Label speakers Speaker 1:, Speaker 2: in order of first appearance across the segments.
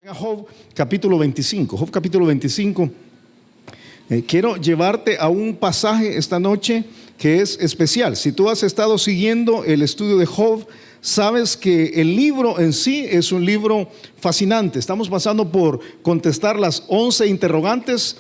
Speaker 1: Job capítulo 25. Job capítulo 25. Quiero llevarte a un pasaje esta noche que es especial. Si tú has estado siguiendo el estudio de Job, sabes que el libro en sí es un libro fascinante. Estamos pasando por contestar las 11 interrogantes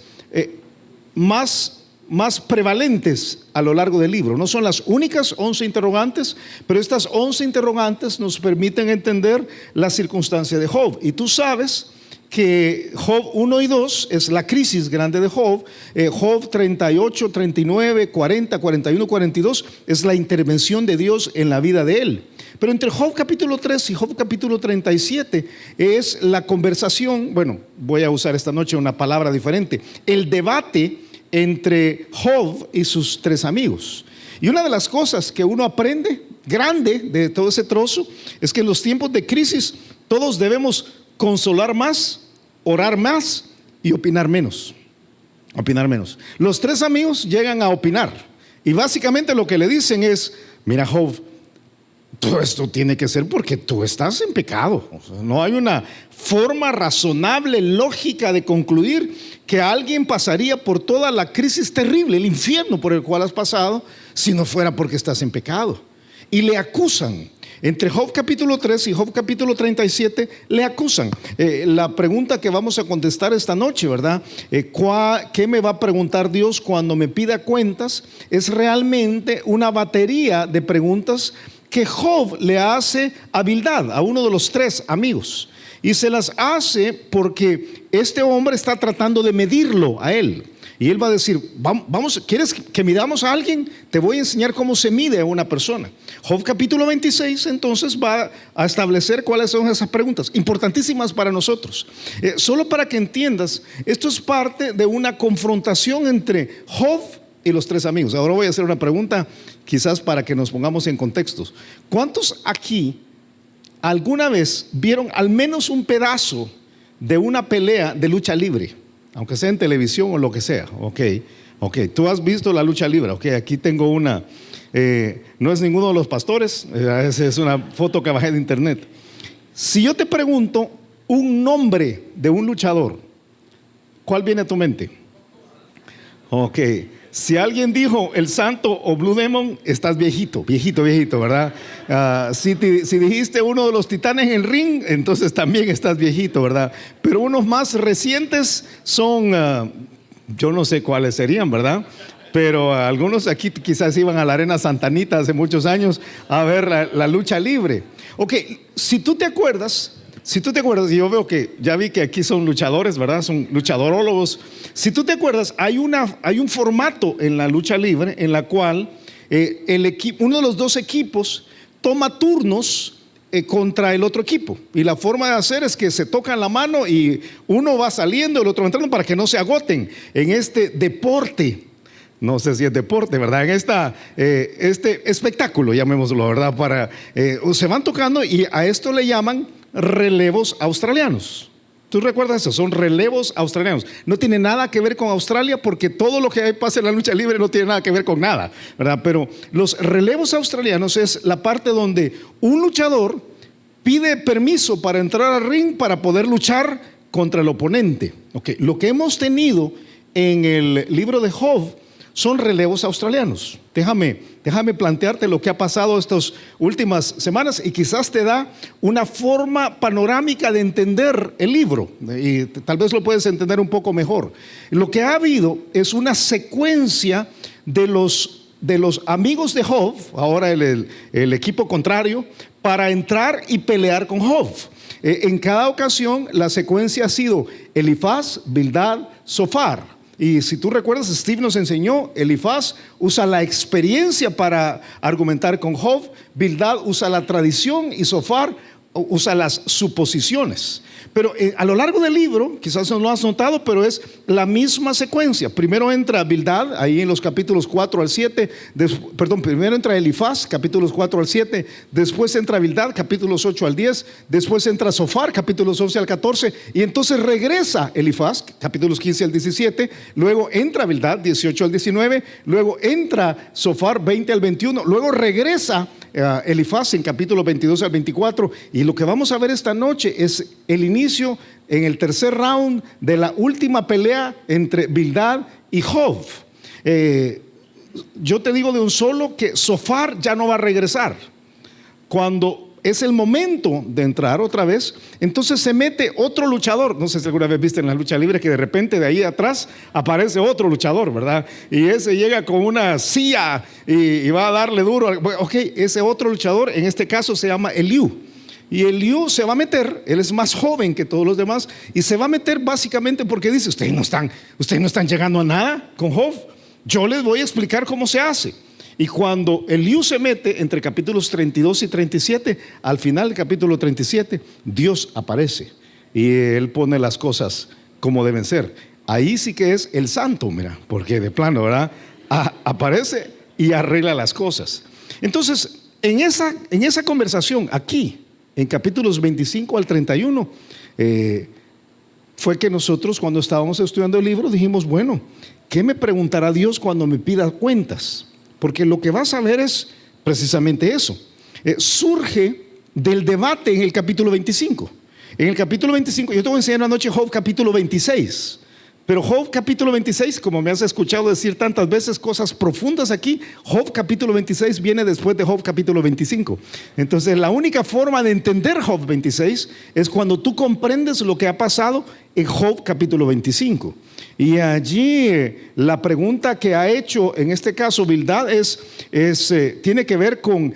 Speaker 1: más prevalentes a lo largo del libro. No son las únicas 11 interrogantes, pero estas 11 interrogantes nos permiten entender la circunstancia de Job. Y tú sabes que Job 1 y 2 es la crisis grande de Job. Job 38, 39, 40, 41, 42 es la intervención de Dios en la vida de él. Pero entre Job capítulo 3 y Job capítulo 37 es la conversación, bueno, voy a usar esta noche una palabra diferente, el debate entre Job y sus tres amigos. Y una de las cosas que uno aprende grande de todo ese trozo es que en los tiempos de crisis todos debemos consolar más, orar más y opinar menos. Los tres amigos llegan a opinar y básicamente lo que le dicen es: mira, Job, todo esto tiene que ser porque tú estás en pecado. O sea, no hay una forma razonable, lógica de concluir que alguien pasaría por toda la crisis terrible, el infierno por el cual has pasado, si no fuera porque estás en pecado. Y le acusan. Entre Job capítulo 3 y Job capítulo 37 le acusan. La pregunta que vamos a contestar esta noche, ¿verdad? ¿Qué me va a preguntar Dios cuando me pida cuentas? Es realmente una batería de preguntas que Job le hace a Bildad, a uno de los tres amigos. Y se las hace porque este hombre está tratando de medirlo a él. Y él va a decir: vamos, ¿quieres que midamos a alguien? Te voy a enseñar cómo se mide a una persona. Job capítulo 26 entonces va a establecer cuáles son esas preguntas importantísimas para nosotros. Solo para que entiendas, esto es parte de una confrontación entre Job y los tres amigos. Ahora voy a hacer una pregunta, quizás para que nos pongamos en contextos. ¿Cuántos aquí alguna vez vieron al menos un pedazo de una pelea de lucha libre? Aunque sea en televisión o lo que sea. Ok, tú has visto la lucha libre. Ok, aquí tengo una. No es ninguno de los pastores. Esa es una foto que bajé de internet. Si yo te pregunto un nombre de un luchador, ¿cuál viene a tu mente? Ok. Si alguien dijo El Santo o Blue Demon, estás viejito, ¿verdad? Si dijiste uno de los Titanes en el ring, entonces también estás viejito, ¿verdad? Pero unos más recientes son, yo no sé cuáles serían, ¿verdad? Pero algunos aquí quizás iban a la Arena Santa Anita hace muchos años a ver la lucha libre. Ok, si tú te acuerdas, y yo veo que ya vi que aquí son luchadores, ¿verdad? Son luchadorólogos. Si tú te acuerdas, hay un formato en la lucha libre en la cual uno de los dos equipos toma turnos contra el otro equipo. Y la forma de hacer es que se tocan la mano y uno va saliendo, el otro entrando, para que no se agoten en este deporte. No sé si es deporte, ¿verdad? En este espectáculo, llamémoslo, ¿verdad? Se van tocando y a esto le llaman relevos australianos. ¿Tú recuerdas eso? Son relevos australianos. No tiene nada que ver con Australia, porque todo lo que pasa en la lucha libre no tiene nada que ver con nada, ¿verdad? Pero los relevos australianos es la parte donde un luchador pide permiso para entrar al ring para poder luchar contra el oponente. Okay. Lo que hemos tenido en el libro de Job son relevos australianos. Déjame plantearte lo que ha pasado estas últimas semanas y quizás te da una forma panorámica de entender el libro y tal vez lo puedes entender un poco mejor. Lo que ha habido es una secuencia de los amigos de Job, ahora el equipo contrario, para entrar y pelear con Job. En cada ocasión la secuencia ha sido Elifaz, Bildad, Zofar. Y si tú recuerdas, Steve nos enseñó, Elifaz usa la experiencia para argumentar con Job, Bildad usa la tradición y Zofar usa las suposiciones. Pero a lo largo del libro, quizás no lo has notado, pero es la misma secuencia. Primero entra Bildad, ahí en los capítulos 4 al 7, primero entra Elifaz, capítulos 4 al 7, después entra Bildad, capítulos 8 al 10, después entra Zofar, capítulos 11 al 14, y entonces regresa Elifaz, capítulos 15 al 17, luego entra Bildad, 18 al 19, luego entra Zofar, 20 al 21, luego regresa Elifaz en capítulos 22 al 24. Y lo que vamos a ver esta noche es el inicio en el tercer round de la última pelea entre Bildad y Job. Yo te digo de un solo que Zofar ya no va a regresar. Cuando es el momento de entrar otra vez, entonces se mete otro luchador. No sé si alguna vez viste en la lucha libre que de repente de ahí atrás aparece otro luchador, ¿verdad? Y ese llega con una silla y va a darle duro. Ok, ese otro luchador en este caso se llama Eliú. Y Eliú se va a meter, él es más joven que todos los demás, y se va a meter básicamente porque dice: ustedes no están llegando a nada con Job. Yo les voy a explicar cómo se hace. Y cuando Eliú se mete entre capítulos 32 y 37, al final del capítulo 37, Dios aparece y Él pone las cosas como deben ser. Ahí sí que es el santo, mira, porque de plano, ¿verdad? Aparece y arregla las cosas. Entonces, en esa conversación aquí, en capítulos 25 al 31, fue que nosotros, cuando estábamos estudiando el libro, dijimos: bueno, ¿qué me preguntará Dios cuando me pida cuentas? Porque lo que vas a ver es precisamente eso. Surge del debate en el capítulo 25. En el capítulo 25, yo te voy a enseñar anoche Job capítulo 26. Pero Job capítulo 26, como me has escuchado decir tantas veces cosas profundas aquí, Job capítulo 26 viene después de Job capítulo 25. Entonces la única forma de entender Job 26 es cuando tú comprendes lo que ha pasado en Job capítulo 25. Y allí la pregunta que ha hecho en este caso Bildad tiene que ver con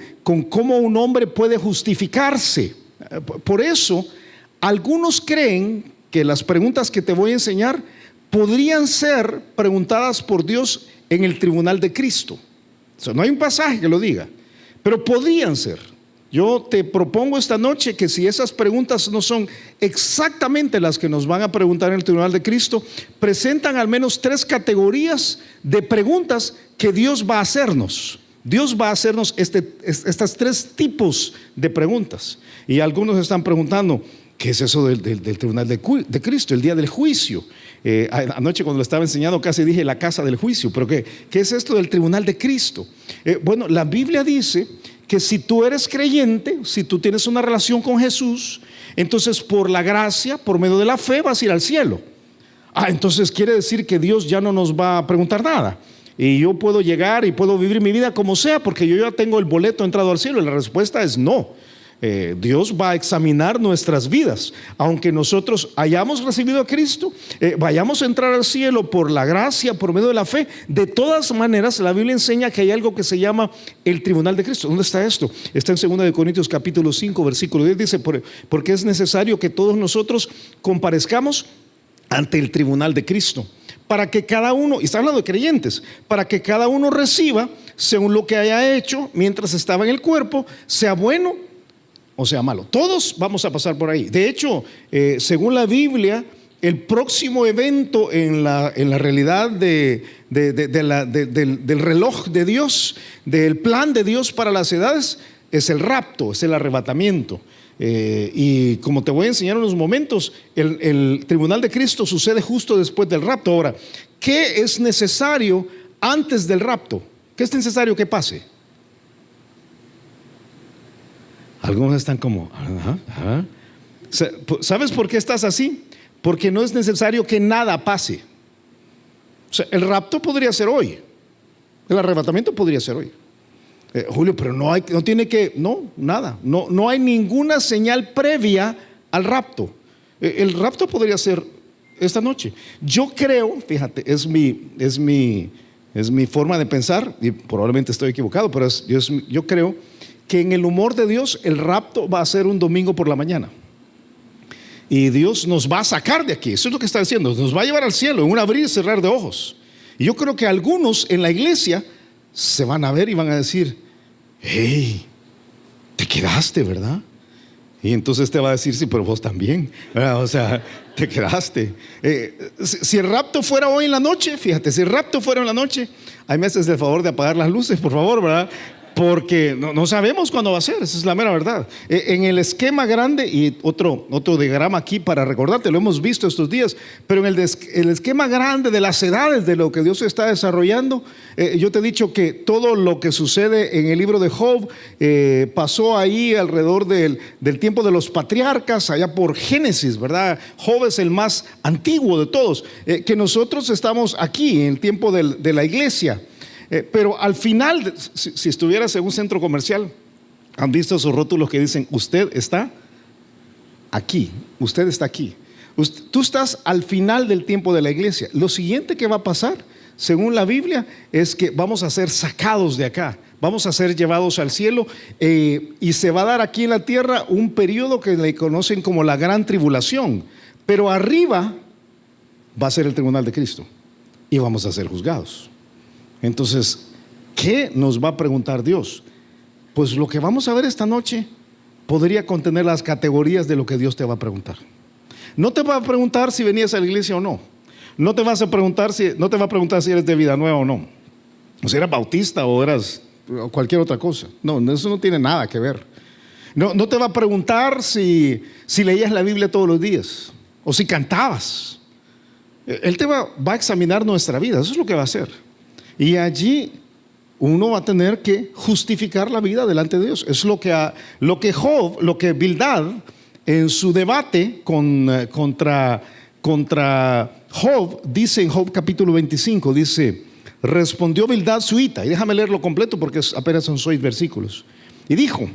Speaker 1: cómo un hombre puede justificarse. Por eso algunos creen que las preguntas que te voy a enseñar podrían ser preguntadas por Dios en el tribunal de Cristo. O sea, no hay un pasaje que lo diga, pero podrían ser. Yo te propongo esta noche que si esas preguntas no son exactamente las que nos van a preguntar en el tribunal de Cristo, presentan al menos 3 categorías de preguntas que Dios va a hacernos. Dios va a hacernos estas 3 tipos de preguntas. Y algunos están preguntando: ¿qué es eso del tribunal de Cristo, el día del juicio? Anoche cuando lo estaba enseñando casi dije la casa del juicio, pero ¿qué es esto del tribunal de Cristo? Bueno, la Biblia dice que si tú eres creyente, si tú tienes una relación con Jesús, entonces por la gracia, por medio de la fe, vas a ir al cielo. Entonces quiere decir que Dios ya no nos va a preguntar nada. Y yo puedo llegar y puedo vivir mi vida como sea, porque yo ya tengo el boleto entrado al cielo. Y la respuesta es no. Dios va a examinar nuestras vidas. Aunque nosotros hayamos recibido a Cristo, vayamos a entrar al cielo por la gracia, por medio de la fe, de todas maneras la Biblia enseña que hay algo que se llama el tribunal de Cristo. ¿Dónde está esto? Está en 2 Corintios capítulo 5 versículo 10. Dice: porque es necesario que todos nosotros comparezcamos ante el tribunal de Cristo, para que cada uno, y está hablando de creyentes, para que cada uno reciba según lo que haya hecho mientras estaba en el cuerpo, sea bueno o sea malo. Todos vamos a pasar por ahí. De hecho, según la Biblia, el próximo evento en la realidad del reloj de Dios, del plan de Dios para las edades, es el rapto, es el arrebatamiento. Y como te voy a enseñar en unos momentos, el tribunal de Cristo sucede justo después del rapto. Ahora, ¿qué es necesario antes del rapto? ¿Qué es necesario que pase? Algunos están como, ¿sabes por qué estás así? Porque no es necesario que nada pase. O sea, el rapto podría ser hoy, el arrebatamiento podría ser hoy. Julio, pero no hay ninguna señal previa al rapto. El rapto podría ser esta noche. Yo creo, fíjate, es mi forma de pensar, y probablemente estoy equivocado, pero yo creo que en el humor de Dios el rapto va a ser un domingo por la mañana. Y Dios nos va a sacar de aquí. Eso es lo que está diciendo. Nos va a llevar al cielo en un abrir y cerrar de ojos. Y yo creo que algunos en la iglesia se van a ver y van a decir: hey, te quedaste, ¿verdad? Y entonces te va a decir: sí, pero vos también, ¿verdad? O sea, te quedaste. Si el rapto fuera hoy en la noche, fíjate, si el rapto fuera en la noche, ahí me haces el favor de apagar las luces, por favor, ¿verdad? Porque no sabemos cuándo va a ser, esa es la mera verdad. En el esquema grande, y otro diagrama aquí para recordarte, lo hemos visto estos días, pero en el esquema grande de las edades de lo que Dios está desarrollando, yo te he dicho que todo lo que sucede en el libro de Job pasó ahí alrededor del tiempo de los patriarcas, allá por Génesis, ¿verdad? Job es el más antiguo de todos, que nosotros estamos aquí en el tiempo de la iglesia. Pero al final, si estuvieras en un centro comercial, han visto esos rótulos que dicen: usted está aquí, usted está aquí. Tú estás al final del tiempo de la iglesia. Lo siguiente que va a pasar, según la Biblia, es que vamos a ser sacados de acá, vamos a ser llevados al cielo, y se va a dar aquí en la tierra un periodo que le conocen como la gran tribulación. Pero arriba va a ser el tribunal de Cristo y vamos a ser juzgados. Entonces, ¿qué nos va a preguntar Dios? Pues lo que vamos a ver esta noche podría contener las categorías de lo que Dios te va a preguntar. No te va a preguntar si venías a la iglesia o no. No te va a preguntar si eres de vida nueva o no. O si eras bautista o eras cualquier otra cosa. No, eso no tiene nada que ver. No te va a preguntar si leías la Biblia todos los días o si cantabas. Él te va a examinar nuestra vida. Eso es lo que va a hacer. Y allí uno va a tener que justificar la vida delante de Dios. Es lo que Bildad en su debate contra Job dice en Job capítulo 25, dice: respondió Bildad suita, y déjame leerlo completo porque apenas son 6 versículos. Y dijo: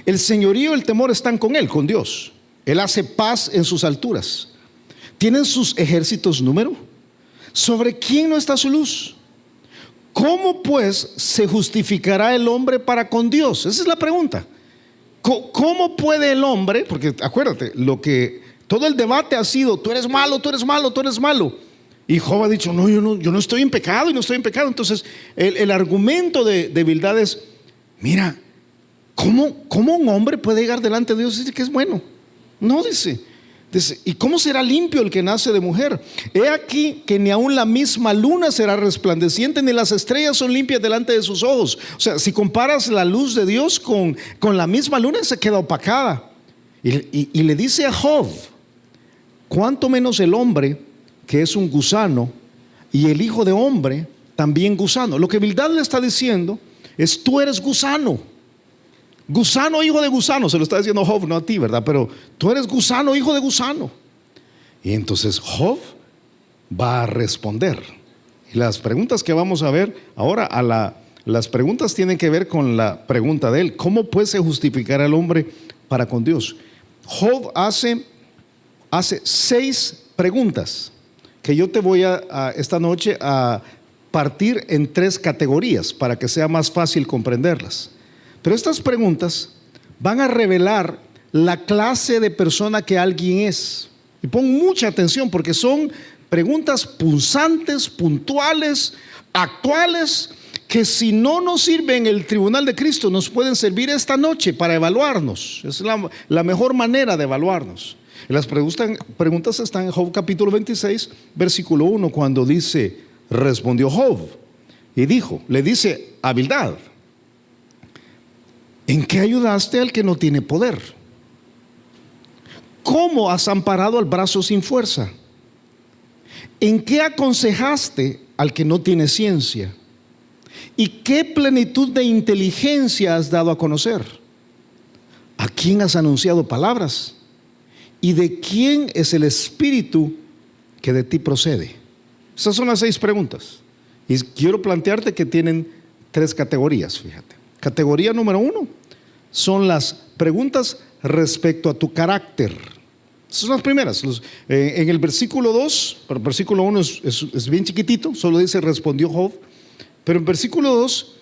Speaker 1: el señorío y el temor están con él, con Dios. Él hace paz en sus alturas. ¿Tienen sus ejércitos número? ¿Sobre quién no está su luz? ¿Cómo pues se justificará el hombre para con Dios? Esa es la pregunta. ¿Cómo puede el hombre? Porque acuérdate, todo el debate ha sido: tú eres malo, tú eres malo, tú eres malo. Y Job ha dicho: no, yo no estoy en pecado y no estoy en pecado. Entonces el argumento de Bildad es: mira, ¿cómo un hombre puede llegar delante de Dios y decir que es bueno? No, dice, ¿y cómo será limpio el que nace de mujer? He aquí que ni aun la misma luna será resplandeciente, ni las estrellas son limpias delante de sus ojos. O sea, si comparas la luz de Dios con la misma luna, se queda opacada. Y le dice a Job: cuánto menos el hombre, que es un gusano, y el hijo de hombre también gusano. Lo que Bildad le está diciendo es: tú eres gusano. Gusano, hijo de gusano. Se lo está diciendo Job, no a ti, ¿verdad? Pero tú eres gusano, hijo de gusano. Y entonces Job va a responder. Y las preguntas que vamos a ver ahora, las preguntas tienen que ver con la pregunta de él: ¿cómo puede se justificar al hombre para con Dios? Job hace 6 preguntas que yo te voy esta noche a partir en 3 categorías para que sea más fácil comprenderlas. Pero estas preguntas van a revelar la clase de persona que alguien es. Y pon mucha atención porque son preguntas punzantes, puntuales, actuales, que si no nos sirven en el tribunal de Cristo, nos pueden servir esta noche para evaluarnos. Es la mejor manera de evaluarnos. Y las preguntas están en Job capítulo 26, versículo 1, cuando dice: respondió Job y dijo, le dice a Bildad: ¿en qué ayudaste al que no tiene poder? ¿Cómo has amparado al brazo sin fuerza? ¿En qué aconsejaste al que no tiene ciencia? ¿Y qué plenitud de inteligencia has dado a conocer? ¿A quién has anunciado palabras? ¿Y de quién es el espíritu que de ti procede? Esas son las 6 preguntas. Y quiero plantearte que tienen 3 categorías, fíjate. Categoría número 1 son las preguntas respecto a tu carácter. Esas son las primeras. En el versículo 2, pero el versículo 1 es bien chiquitito, solo dice: respondió Job. Pero en versículo 2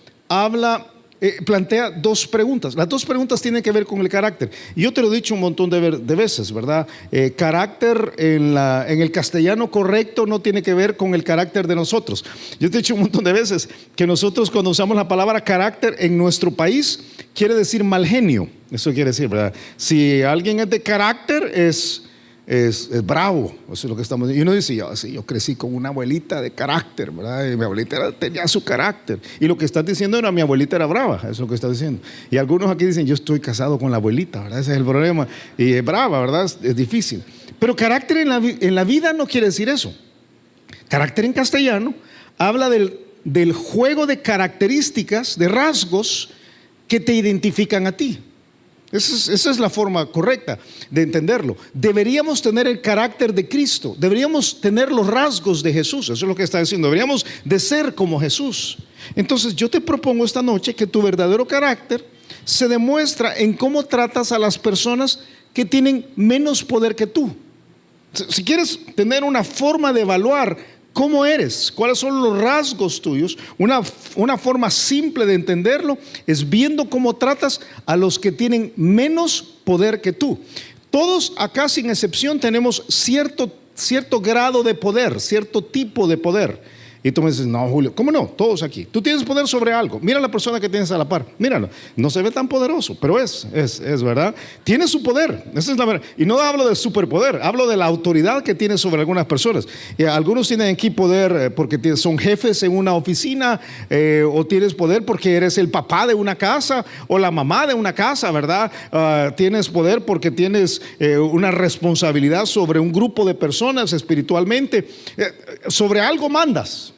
Speaker 1: plantea 2 preguntas. Las 2 preguntas tienen que ver con el carácter. Y yo te lo he dicho un montón de veces, ¿verdad? Carácter en el castellano correcto no tiene que ver con el carácter de nosotros. Yo te he dicho un montón de veces que nosotros, cuando usamos la palabra carácter en nuestro país, quiere decir mal genio. Eso quiere decir, ¿verdad? Si alguien es de carácter, es es bravo. Eso es lo que estamos diciendo. Y uno dice, yo crecí con una abuelita de carácter, ¿verdad? Y mi abuelita tenía su carácter. Y lo que estás diciendo era, mi abuelita era brava. Eso es lo que estás diciendo. Y algunos aquí dicen, yo estoy casado con la abuelita, ¿verdad? Ese es el problema. Y es brava, ¿verdad? Es difícil. Pero carácter en la vida no quiere decir eso. Carácter en castellano habla del juego de características, de rasgos que te identifican a ti. Esa es la forma correcta de entenderlo. Deberíamos tener el carácter de Cristo, deberíamos tener los rasgos de Jesús. Eso es lo que está diciendo. Deberíamos de ser como Jesús. Entonces yo te propongo esta noche que tu verdadero carácter se demuestra en cómo tratas a las personas que tienen menos poder que tú. Si quieres tener una forma de evaluar cómo eres, cuáles son los rasgos tuyos, una forma simple de entenderlo es viendo cómo tratas a los que tienen menos poder que tú. Todos acá sin excepción tenemos cierto grado de poder, cierto tipo de poder. Y tú me dices, no, Julio, ¿cómo no? Todos aquí. Tú tienes poder sobre algo. Mira a la persona que tienes a la par. Míralo. No se ve tan poderoso, pero es verdad. Tiene su poder. Esa es la verdad. Y no hablo de superpoder, hablo de la autoridad que tiene sobre algunas personas. Y algunos tienen aquí poder porque son jefes en una oficina, o tienes poder porque eres el papá de una casa o la mamá de una casa, ¿verdad? Tienes poder porque tienes una responsabilidad sobre un grupo de personas espiritualmente. Sobre algo mandas.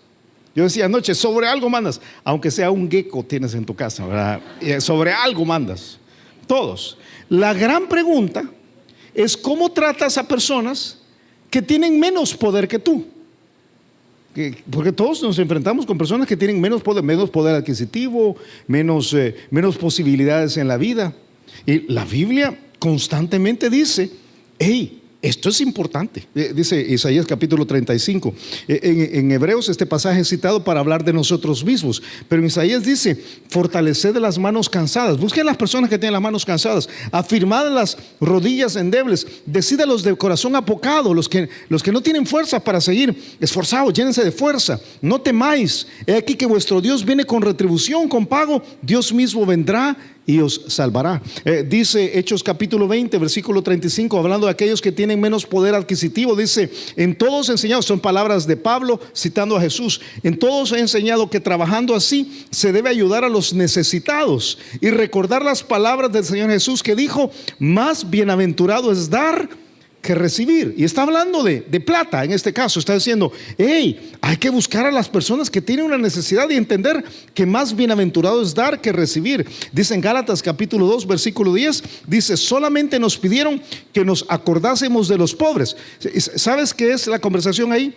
Speaker 1: Yo decía anoche, sobre algo mandas, aunque sea un gecko tienes en tu casa, ¿verdad? Sobre algo mandas, todos. La gran pregunta es cómo tratas a personas que tienen menos poder que tú. Porque todos nos enfrentamos con personas que tienen menos poder adquisitivo, menos posibilidades en la vida. Y la Biblia constantemente dice, hey, esto es importante. Dice Isaías capítulo 35. En Hebreos este pasaje es citado para hablar de nosotros mismos. Pero en Isaías dice, fortaleced las manos cansadas. Busquen las personas que tienen las manos cansadas. Afirmad las rodillas endebles. Decid a los de corazón apocado, los que no tienen fuerza para seguir. Esforzados, llénense de fuerza. No temáis. He aquí que vuestro Dios viene con retribución, con pago. Dios mismo vendrá y os salvará. Dice Hechos capítulo 20 versículo 35, hablando de aquellos que tienen menos poder adquisitivo, dice, en todos he enseñado, son palabras de Pablo citando a Jesús, en todos he enseñado que trabajando así se debe ayudar a los necesitados y recordar las palabras del Señor Jesús que dijo, más bienaventurado es dar que recibir. Y está hablando de plata en este caso. Está diciendo, hey, hay que buscar a las personas que tienen una necesidad y entender que más bienaventurado es dar que recibir. Dice en Gálatas capítulo 2 versículo 10, dice, solamente nos pidieron que nos acordásemos de los pobres. ¿Sabes qué es la conversación ahí?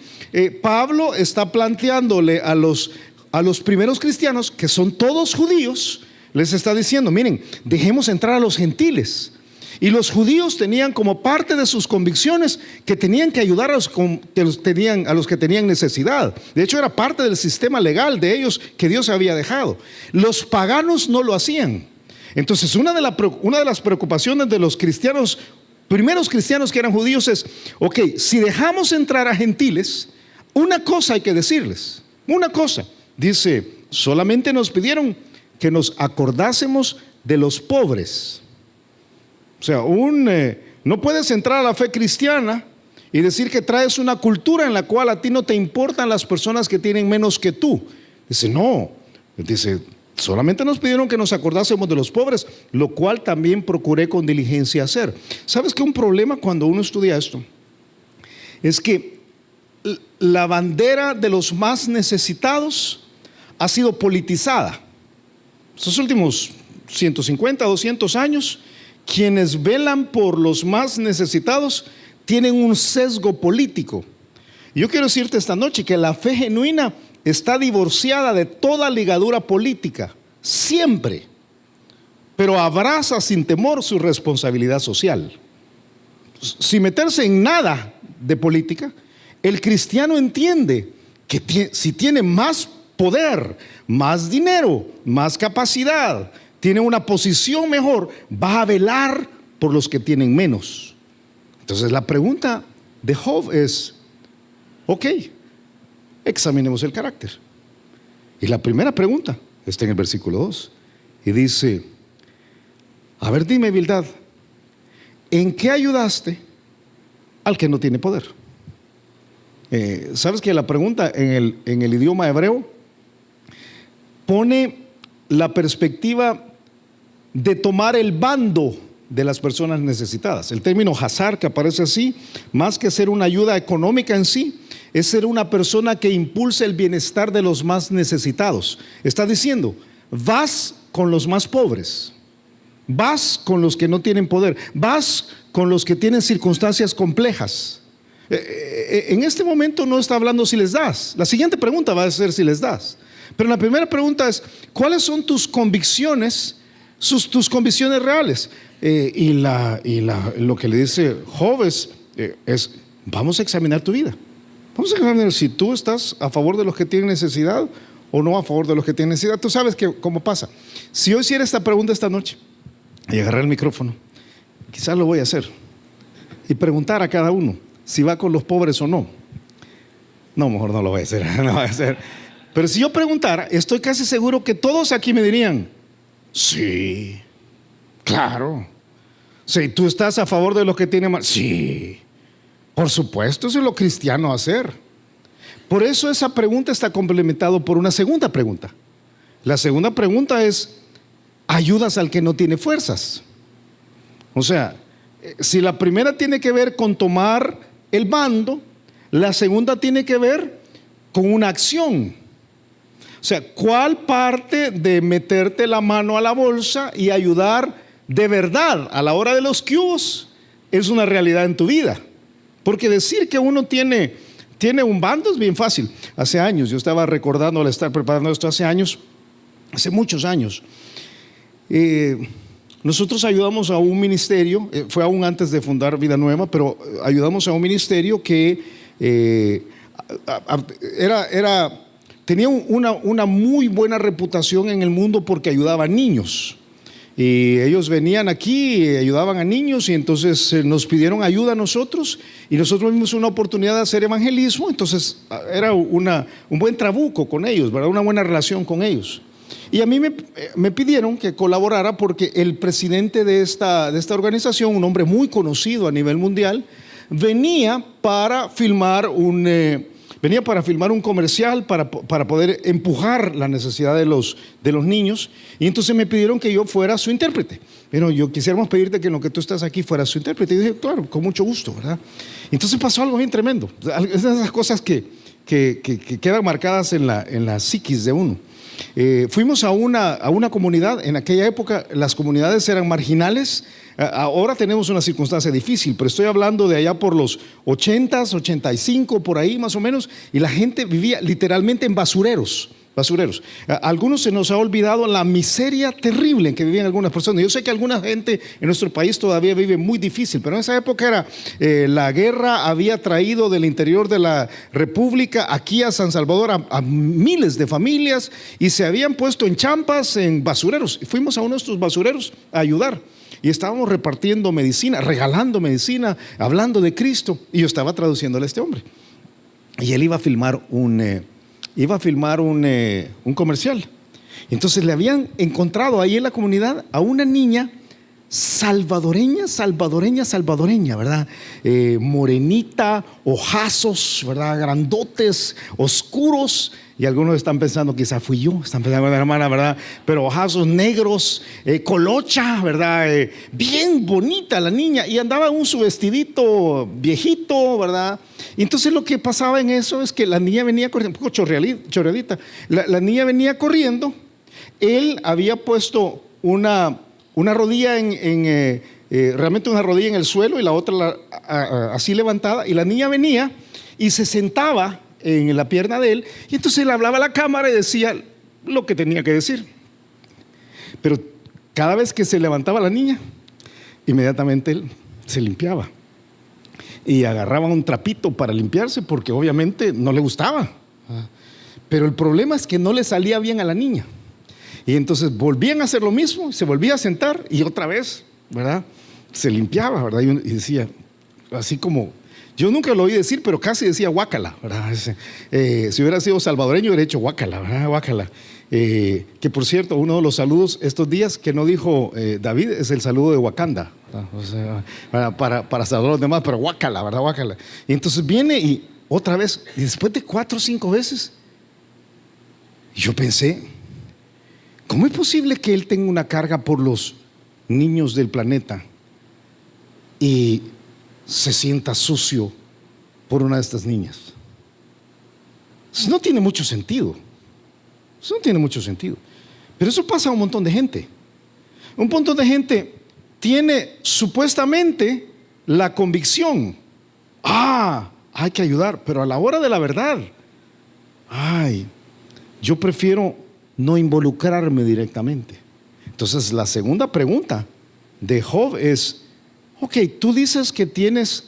Speaker 1: Pablo está planteándole a los primeros cristianos, que son todos judíos, les está diciendo, miren, dejemos entrar a los gentiles. Y los judíos tenían como parte de sus convicciones que tenían que ayudar a los que tenían necesidad. De hecho, era parte del sistema legal de ellos que Dios había dejado. Los paganos no lo hacían. Entonces, una de las preocupaciones de los cristianos, primeros cristianos que eran judíos es, ok, si dejamos entrar a gentiles, una cosa hay que decirles. Una cosa, dice, solamente nos pidieron que nos acordásemos de los pobres. O sea, no puedes entrar a la fe cristiana y decir que traes una cultura en la cual a ti no te importan las personas que tienen menos que tú. Dice, no. Dice, solamente nos pidieron que nos acordásemos de los pobres, lo cual también procuré con diligencia hacer. ¿Sabes qué? Un problema cuando uno estudia esto es que la bandera de los más necesitados ha sido politizada. Estos últimos 150, 200 años, quienes velan por los más necesitados tienen un sesgo político. Yo quiero decirte esta noche que la fe genuina está divorciada de toda ligadura política, siempre, pero abraza sin temor su responsabilidad social. Sin meterse en nada de política, el cristiano entiende que si tiene más poder, más dinero, más capacidad, tiene una posición mejor, va a velar por los que tienen menos. Entonces la pregunta de Job es, ok, examinemos el carácter. Y la primera pregunta está en el versículo 2 y dice, a ver, dime, Bildad, ¿en qué ayudaste al que no tiene poder. ¿Sabes que la pregunta en el idioma hebreo pone la perspectiva de tomar el bando de las personas necesitadas? El término hazar, que aparece así, más que ser una ayuda económica en sí, es ser una persona que impulsa el bienestar de los más necesitados. Está diciendo, vas con los más pobres, vas con los que no tienen poder, vas con los que tienen circunstancias complejas. En este momento no está hablando si les das. La siguiente pregunta va a ser si les das. Pero la primera pregunta es, ¿cuáles son tus convicciones, tus convicciones reales? Lo que le dice Job es, vamos a examinar tu vida. Vamos a examinar si tú estás a favor de los que tienen necesidad o no a favor de los que tienen necesidad. Tú sabes que cómo pasa. Si yo hiciera esta pregunta esta noche y agarrar el micrófono, quizás lo voy a hacer y preguntar a cada uno si va con los pobres o no. No, mejor no lo voy a hacer, no lo voy a hacer. Pero si yo preguntara, estoy casi seguro que todos aquí me dirían, sí, claro. Sí, ¿tú estás a favor de los que tienen más? Sí, por supuesto, eso es lo cristiano hacer. Por eso esa pregunta está complementado por una segunda pregunta. La segunda pregunta es, ¿ayudas al que no tiene fuerzas? O sea, si la primera tiene que ver con tomar el bando, la segunda tiene que ver con una acción. O sea, ¿cuál parte de meterte la mano a la bolsa y ayudar de verdad a la hora de los cubos es una realidad en tu vida? Porque decir que uno tiene un bando es bien fácil. Hace años, yo estaba recordando al estar preparando esto hace muchos años. Nosotros ayudamos a un ministerio, fue aún antes de fundar Vida Nueva, pero ayudamos a un ministerio que tenía una muy buena reputación en el mundo porque ayudaba a niños. Y ellos venían aquí y ayudaban a niños, y entonces nos pidieron ayuda a nosotros, y nosotros vimos una oportunidad de hacer evangelismo. Entonces era un buen trabuco con ellos, ¿verdad? Una buena relación con ellos. Y a mí me pidieron que colaborara porque el presidente de esta organización, un hombre muy conocido a nivel mundial, venía para filmar un comercial para poder empujar la necesidad de los niños. Y entonces me pidieron que yo fuera su intérprete. Pero yo quisiéramos pedirte que en lo que tú estás aquí fueras su intérprete. Y dije, claro, con mucho gusto, ¿verdad? Entonces pasó algo bien tremendo. Es de esas cosas que quedan marcadas en la psiquis de uno. Fuimos a una comunidad. En aquella época las comunidades eran marginales. Ahora tenemos una circunstancia difícil, pero estoy hablando de allá por los 80s, 85, por ahí más o menos, y la gente vivía literalmente en basureros. A algunos se nos ha olvidado la miseria terrible en que vivían algunas personas. Yo sé que alguna gente en nuestro país todavía vive muy difícil, pero en esa época la guerra había traído del interior de la República aquí a San Salvador a miles de familias, y se habían puesto en champas, en basureros. Fuimos a uno de estos basureros a ayudar. Y estábamos repartiendo medicina, regalando medicina, hablando de Cristo. Y yo estaba traduciéndole a este hombre. Y él iba a filmar un comercial. Entonces le habían encontrado ahí en la comunidad a una niña salvadoreña, ¿verdad? Morenita, ojazos, ¿verdad? Grandotes, oscuros. Y algunos están pensando, quizás fui yo, están pensando, hermana, ¿verdad? Pero ojazos negros, colocha, ¿verdad? Bien bonita la niña, y andaba en su vestidito viejito, ¿verdad? Y entonces lo que pasaba en eso es que la niña venía corriendo, un poco chorreadita. La niña venía corriendo. Él había puesto una rodilla realmente una rodilla en el suelo y la otra así levantada, y la niña venía y se sentaba en la pierna de él, y entonces él hablaba a la cámara y decía lo que tenía que decir. Pero cada vez que se levantaba la niña, inmediatamente él se limpiaba y agarraba un trapito para limpiarse, porque obviamente no le gustaba. Pero el problema es que no le salía bien a la niña, y entonces volvían a hacer lo mismo, se volvía a sentar y otra vez, ¿verdad? Se limpiaba, ¿verdad? Y decía, así como, yo nunca lo oí decir, pero casi decía guácala, ¿verdad? Si hubiera sido salvadoreño hubiera hecho guácala, ¿verdad? Guácala. Que por cierto, uno de los saludos estos días que no dijo David es el saludo de Wakanda, O sea, para saludar a los demás, pero guácala, ¿verdad? Guácala. Y entonces viene y otra vez, y después de 4 o 5 veces, yo pensé, ¿cómo es posible que él tenga una carga por los niños del planeta y se sienta sucio por una de estas niñas? Eso no tiene mucho sentido. Eso no tiene mucho sentido. Pero eso pasa a un montón de gente. Un montón de gente tiene supuestamente la convicción, hay que ayudar, pero a la hora de la verdad, yo prefiero no involucrarme directamente. Entonces la segunda pregunta de Job es, ok, tú dices que tienes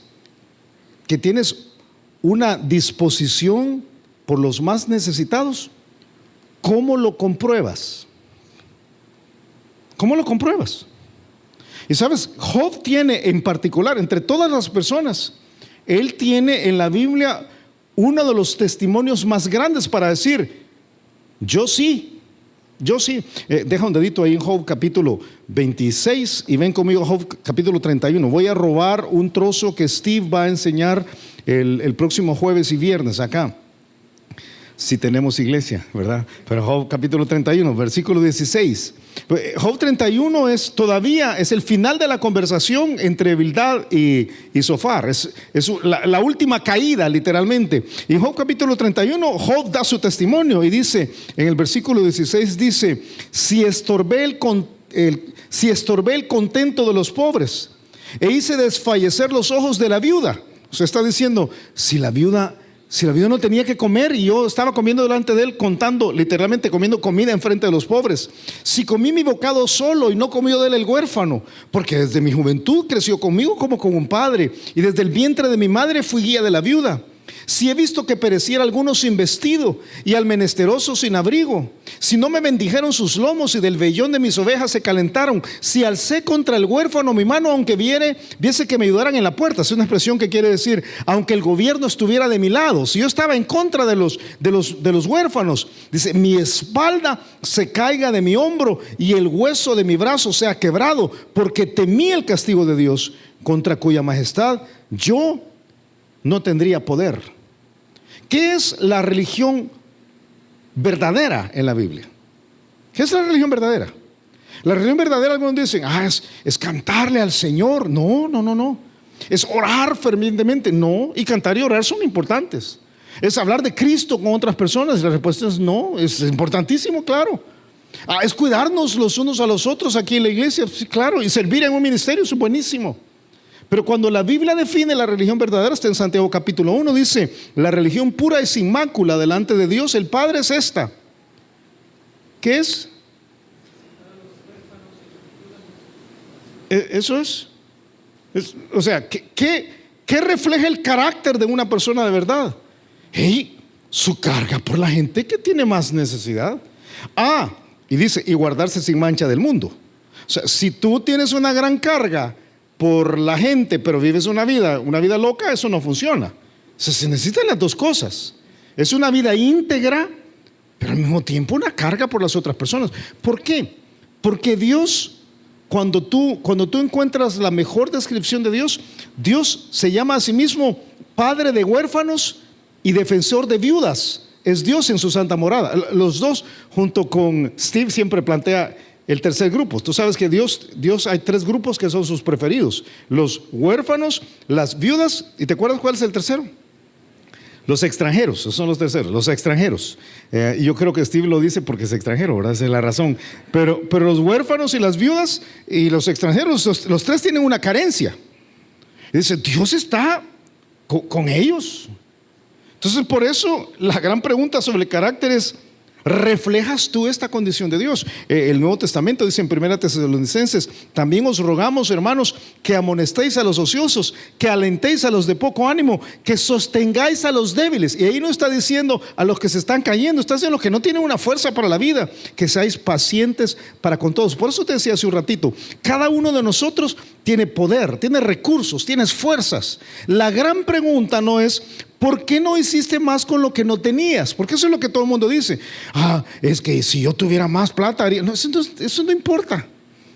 Speaker 1: una disposición por los más necesitados. ¿Cómo lo compruebas? ¿Cómo lo compruebas? Y sabes, Job tiene en particular, entre todas las personas, él tiene en la Biblia uno de los testimonios más grandes para decir, yo sí. Deja un dedito ahí en Job capítulo 26 y ven conmigo a Job capítulo 31. Voy a robar un trozo que Steve va a enseñar el próximo jueves y viernes acá, si tenemos iglesia, ¿verdad? Pero Job capítulo 31, versículo 16. Job 31 es el final de la conversación entre Bildad y Zofar. Es la última caída, literalmente. Y en Job capítulo 31, Job da su testimonio y dice, en el versículo 16 dice, si estorbé el contento de los pobres e hice desfallecer los ojos de la viuda. O sea, está diciendo, si la viuda no tenía que comer y yo estaba comiendo delante de él, literalmente comiendo comida enfrente de los pobres. Si comí mi bocado solo y no comió de él el huérfano, porque desde mi juventud creció conmigo como con un padre y desde el vientre de mi madre fui guía de la viuda. Si he visto que pereciera alguno sin vestido y al menesteroso sin abrigo, si no me bendijeron sus lomos y del vellón de mis ovejas se calentaron, si alcé contra el huérfano mi mano aunque viese que me ayudaran en la puerta. Es una expresión que quiere decir, aunque el gobierno estuviera de mi lado, si yo estaba en contra de los huérfanos, dice, mi espalda se caiga de mi hombro y el hueso de mi brazo sea quebrado, porque temí el castigo de Dios, contra cuya majestad yo no tendría poder. ¿Qué es la religión verdadera en la Biblia? ¿Qué es la religión verdadera? La religión verdadera, algunos dicen, es cantarle al Señor. No. Es orar fervientemente. No, y cantar y orar son importantes. Es hablar de Cristo con otras personas. La respuesta es no, es importantísimo, claro. Es cuidarnos los unos a los otros aquí en la iglesia, sí, claro, y servir en un ministerio, eso es buenísimo. Pero cuando la Biblia define la religión verdadera, está en Santiago capítulo 1, dice, la religión pura y sin mácula delante de Dios el Padre es esta. ¿Qué es? Eso es. O sea, ¿qué refleja el carácter de una persona de verdad? Su carga por la gente que tiene más necesidad. Y dice, y guardarse sin mancha del mundo. O sea, si tú tienes una gran carga por la gente, pero vives una vida loca, eso no funciona. O sea, se necesitan las dos cosas. Es una vida íntegra, pero al mismo tiempo una carga por las otras personas. ¿Por qué? Porque Dios, cuando tú encuentras la mejor descripción de Dios, Dios se llama a sí mismo Padre de huérfanos y defensor de viudas. Es Dios en su santa morada. Los dos, junto con Steve, siempre plantea el tercer grupo. Tú sabes que Dios hay 3 grupos que son sus preferidos: los huérfanos, las viudas, y ¿te acuerdas cuál es el tercero? Los extranjeros. Esos son los terceros, los extranjeros. Y yo creo que Steve lo dice porque es extranjero, ¿verdad? Esa es la razón. Pero los huérfanos y las viudas y los extranjeros, los 3 tienen una carencia. Y dice, Dios está con ellos. Entonces, por eso la gran pregunta sobre el carácter es, ¿reflejas tú esta condición de Dios? El Nuevo Testamento dice en 1 Tesalonicenses, también os rogamos, hermanos, que amonestéis a los ociosos, que alentéis a los de poco ánimo, que sostengáis a los débiles. Y ahí no está diciendo a los que se están cayendo, está diciendo a los que no tienen una fuerza para la vida, que seáis pacientes para con todos. Por eso te decía hace un ratito, cada uno de nosotros tiene poder, tiene recursos, tienes fuerzas. La gran pregunta no es, ¿por qué no hiciste más con lo que no tenías? Porque eso es lo que todo el mundo dice. Es que si yo tuviera más plata haría. No, eso no importa.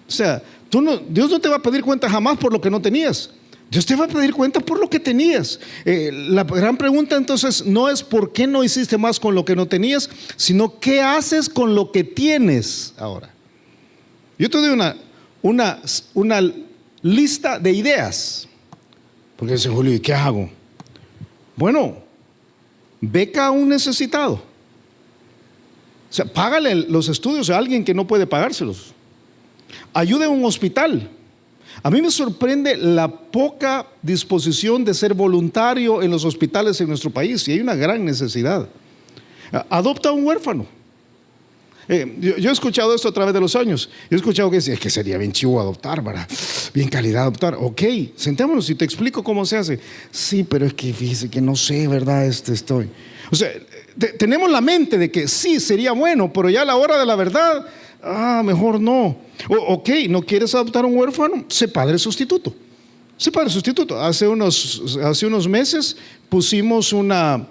Speaker 1: O sea, Dios no te va a pedir cuenta jamás por lo que no tenías. Dios te va a pedir cuenta por lo que tenías. La gran pregunta entonces no es por qué no hiciste más con lo que no tenías, sino qué haces con lo que tienes ahora. Yo te doy una lista de ideas. Porque dice Julio, ¿y qué hago? Bueno, beca a un necesitado. O sea, págale los estudios a alguien que no puede pagárselos. Ayude a un hospital. A mí me sorprende la poca disposición de ser voluntario en los hospitales en nuestro país, y hay una gran necesidad. Adopta a un huérfano. Yo he escuchado esto a través de los años. Yo he escuchado que dice, es que sería bien chivo adoptar, ¿verdad? Bien calidad adoptar. Ok, sentémonos y te explico cómo se hace. Sí, pero es que fíjese que no sé, ¿verdad? Estoy. O sea, tenemos la mente de que sí, sería bueno, pero ya a la hora de la verdad, mejor no. Ok, ¿no quieres adoptar un huérfano? Sé padre sustituto. Sé padre sustituto. Hace unos meses pusimos una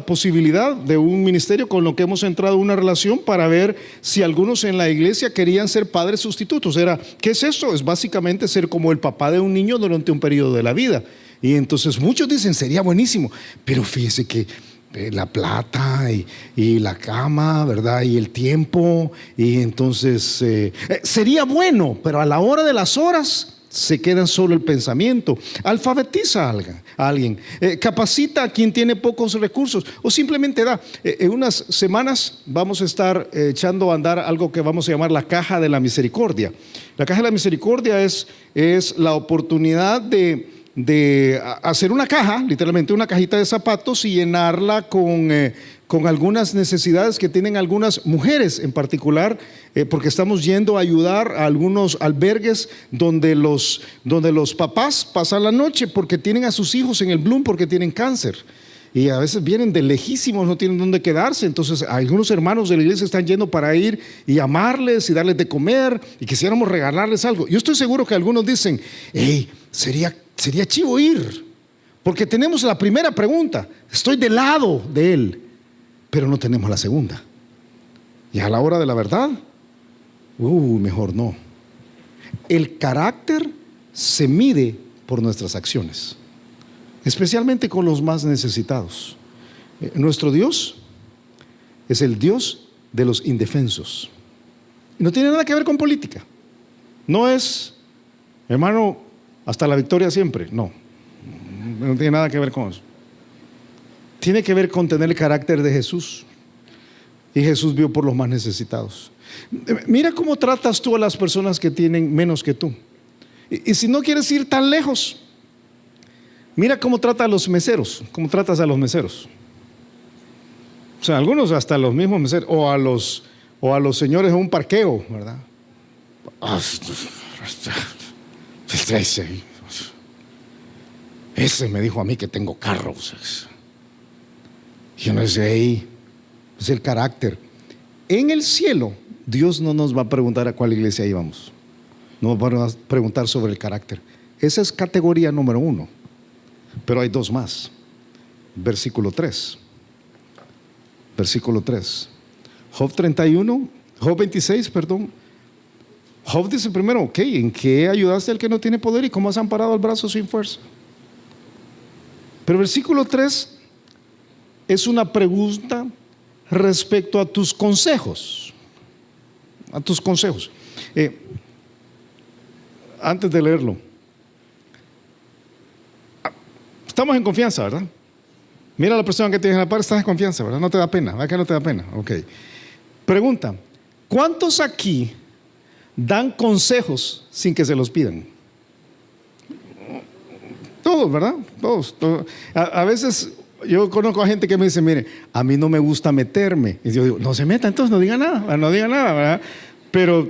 Speaker 1: posibilidad de un ministerio con lo que hemos entrado en una relación para ver si algunos en la iglesia querían ser padres sustitutos. ¿Qué es esto? Es básicamente ser como el papá de un niño durante un periodo de la vida. Y entonces muchos dicen, sería buenísimo, pero fíjese que la plata y la cama, ¿verdad? Y el tiempo, y entonces sería bueno, pero a la hora de las horas se queda solo el pensamiento. Alfabetiza a alguien, capacita a quien tiene pocos recursos, o simplemente da. En unas semanas vamos a estar echando a andar algo que vamos a llamar la Caja de la Misericordia. La Caja de la Misericordia es la oportunidad de hacer una caja, literalmente una cajita de zapatos, y llenarla con algunas necesidades que tienen algunas mujeres en particular, porque estamos yendo a ayudar a algunos albergues donde los papás pasan la noche porque tienen a sus hijos en el Bloom porque tienen cáncer. Y a veces vienen de lejísimos, no tienen dónde quedarse. Entonces algunos hermanos de la iglesia están yendo para ir y amarles y darles de comer, y quisiéramos regalarles algo. Yo estoy seguro que algunos dicen, hey, sería chivo ir, porque tenemos la primera pregunta, estoy del lado de él, pero no tenemos la segunda. Y a la hora de la verdad, mejor no. El carácter se mide por nuestras acciones, especialmente con los más necesitados. Nuestro Dios es el Dios de los indefensos. Y no tiene nada que ver con política. No es, hermano, hasta la victoria siempre. No tiene nada que ver con eso. Tiene que ver con tener el carácter de Jesús. Y Jesús vio por los más necesitados. Mira cómo tratas tú a las personas que tienen menos que tú. Y si no quieres ir tan lejos, mira cómo trata a los meseros. ¿Cómo tratas a los meseros? O sea, algunos hasta los mismos meseros, o a los señores en un parqueo, ¿verdad? Ese me dijo a mí que tengo carros. Yo no sé, ahí es el carácter. En el cielo, Dios no nos va a preguntar a cuál iglesia íbamos. Nos va a preguntar sobre el carácter. Esa es categoría número 1. Pero hay 2 más. Versículo 3. Job 26, perdón. Job dice primero, ok, ¿en qué ayudaste al que no tiene poder y cómo has amparado al brazo sin fuerza? Pero versículo 3 es una pregunta respecto a tus consejos. A tus consejos. Antes de leerlo, estamos en confianza, ¿verdad? Mira a la persona que tienes en la par, estás en confianza, ¿verdad? No te da pena, ¿verdad que no te da pena? Ok. Pregunta, ¿cuántos aquí dan consejos sin que se los pidan? Todos, ¿verdad? Todos. A veces yo conozco a gente que me dice, mire, a mí no me gusta meterme. Y yo digo, no se meta, entonces no diga nada, ¿verdad? Pero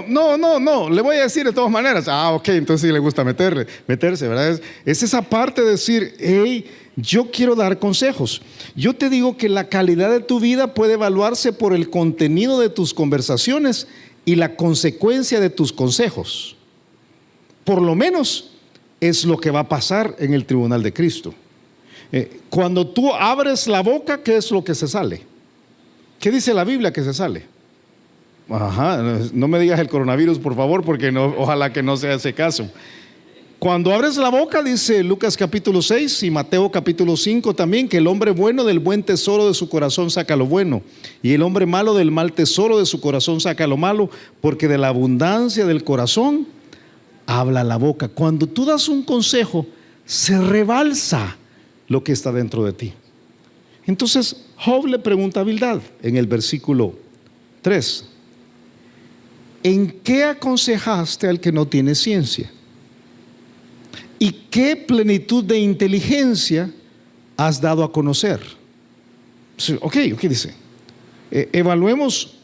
Speaker 1: no, le voy a decir de todas maneras. Ok, entonces sí le gusta meterse, ¿verdad? Es esa parte de decir, hey, yo quiero dar consejos. Yo te digo que la calidad de tu vida puede evaluarse por el contenido de tus conversaciones y la consecuencia de tus consejos. Por lo menos es lo que va a pasar en el tribunal de Cristo. Cuando tú abres la boca, ¿qué es lo que se sale? ¿Qué dice la Biblia que se sale? Ajá, no me digas el coronavirus, por favor, porque no, ojalá que no sea ese caso. Cuando abres la boca, dice Lucas capítulo 6 y Mateo capítulo 5 también, que el hombre bueno del buen tesoro de su corazón saca lo bueno, y el hombre malo del mal tesoro de su corazón saca lo malo, porque de la abundancia del corazón habla la boca. Cuando tú das un consejo, se rebalsa lo que está dentro de ti. Entonces Job le pregunta a Bildad en el versículo 3: ¿en qué aconsejaste al que no tiene ciencia? ¿Y qué plenitud de inteligencia has dado a conocer? Ok, dice. Evaluemos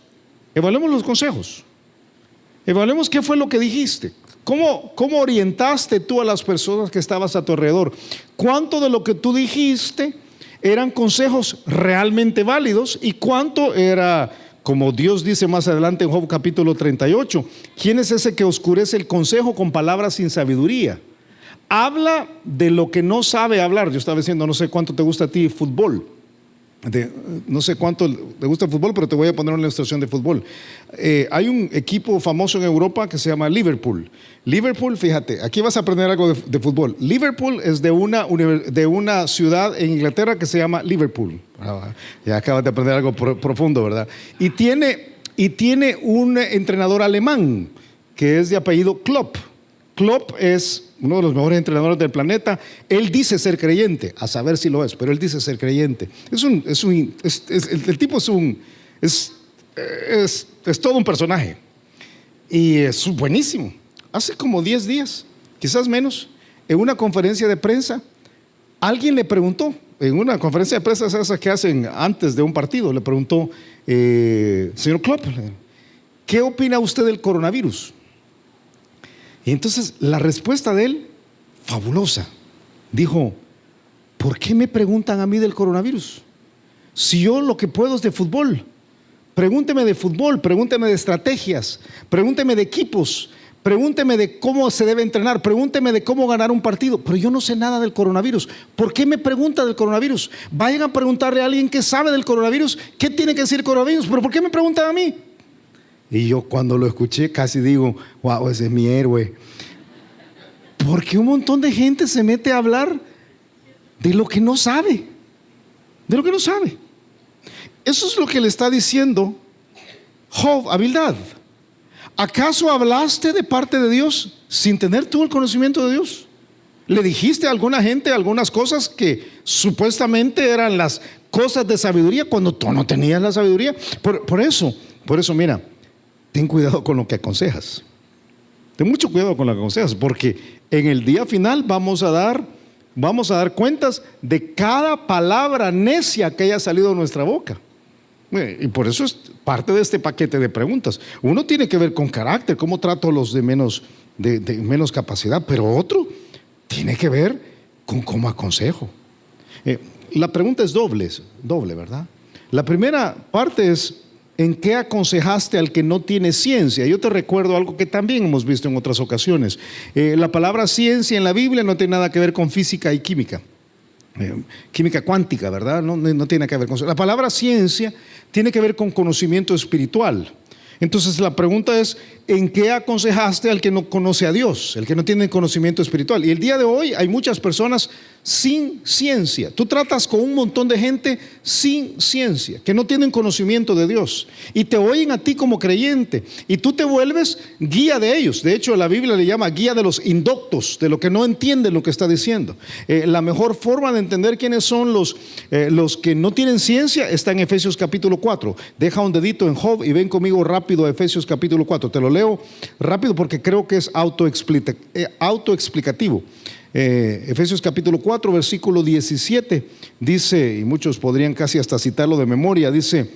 Speaker 1: los consejos. Evaluemos qué fue lo que dijiste. ¿Cómo orientaste tú a las personas que estabas a tu alrededor? ¿Cuánto de lo que tú dijiste eran consejos realmente válidos? ¿Y cuánto era, como Dios dice más adelante en Job capítulo 38, quién es ese que oscurece el consejo con palabras sin sabiduría? Habla de lo que no sabe hablar. Yo estaba diciendo, no sé cuánto te gusta a ti fútbol. No sé cuánto te gusta el fútbol, pero te voy a poner una ilustración de fútbol. Hay un equipo famoso en Europa que se llama Liverpool. Liverpool, fíjate, aquí vas a aprender algo de fútbol. Liverpool es de una ciudad en Inglaterra que se llama Liverpool. Ya acabas de aprender algo profundo, ¿verdad? Y tiene un entrenador alemán que es de apellido Klopp. Klopp es uno de los mejores entrenadores del planeta. Él dice ser creyente, a saber si lo es, pero él dice ser creyente. El tipo es todo un personaje y es buenísimo. Hace como 10 días, quizás menos, en una conferencia de prensa, alguien le preguntó, en una conferencia de prensa esas que hacen antes de un partido, le preguntó, señor Klopp, ¿qué opina usted del coronavirus? Y entonces la respuesta de él, fabulosa, dijo: ¿por qué me preguntan a mí del coronavirus? Si yo lo que puedo es de fútbol. Pregúnteme de fútbol, pregúnteme de estrategias, pregúnteme de equipos, pregúnteme de cómo se debe entrenar, pregúnteme de cómo ganar un partido, pero yo no sé nada del coronavirus. ¿Por qué me pregunta del coronavirus? Vayan a preguntarle a alguien que sabe del coronavirus qué tiene que decir coronavirus, pero ¿por qué me preguntan a mí? Y yo cuando lo escuché casi digo: wow, ese es mi héroe. Porque un montón de gente se mete a hablar de lo que no sabe. De lo que no sabe. Eso es lo que le está diciendo Job a Bildad. ¿Acaso hablaste de parte de Dios sin tener tú el conocimiento de Dios? ¿Le dijiste a alguna gente algunas cosas que supuestamente eran las cosas de sabiduría cuando tú no tenías la sabiduría? Por eso, mira, ten cuidado con lo que aconsejas. Ten mucho cuidado con lo que aconsejas, porque en el día final vamos a dar cuentas de cada palabra necia que haya salido de nuestra boca. Y por eso es parte de este paquete de preguntas. Uno tiene que ver con carácter, cómo trato a los de menos capacidad, pero otro tiene que ver con cómo aconsejo. La pregunta es doble, ¿verdad? La primera parte es: ¿en qué aconsejaste al que no tiene ciencia? Yo te recuerdo algo que también hemos visto en otras ocasiones. La palabra ciencia en la Biblia no tiene nada que ver con física y química. Química cuántica, ¿verdad? No tiene que ver con eso. La palabra ciencia tiene que ver con conocimiento espiritual. Entonces la pregunta es: ¿en qué aconsejaste al que no conoce a Dios, el que no tiene conocimiento espiritual? Y el día de hoy hay muchas personas sin ciencia. Tú tratas con un montón de gente sin ciencia, que no tienen conocimiento de Dios, y te oyen a ti como creyente, y tú te vuelves guía de ellos. De hecho, la Biblia le llama guía de los indoctos, de lo que no entienden lo que está diciendo. La mejor forma de entender quiénes son los que no tienen ciencia está en Efesios capítulo 4. Deja un dedito en Job y ven conmigo rápido a Efesios capítulo 4. Te lo leo rápido porque creo que es autoexplicativo. Efesios capítulo 4 versículo 17 dice, y muchos podrían casi hasta citarlo de memoria, dice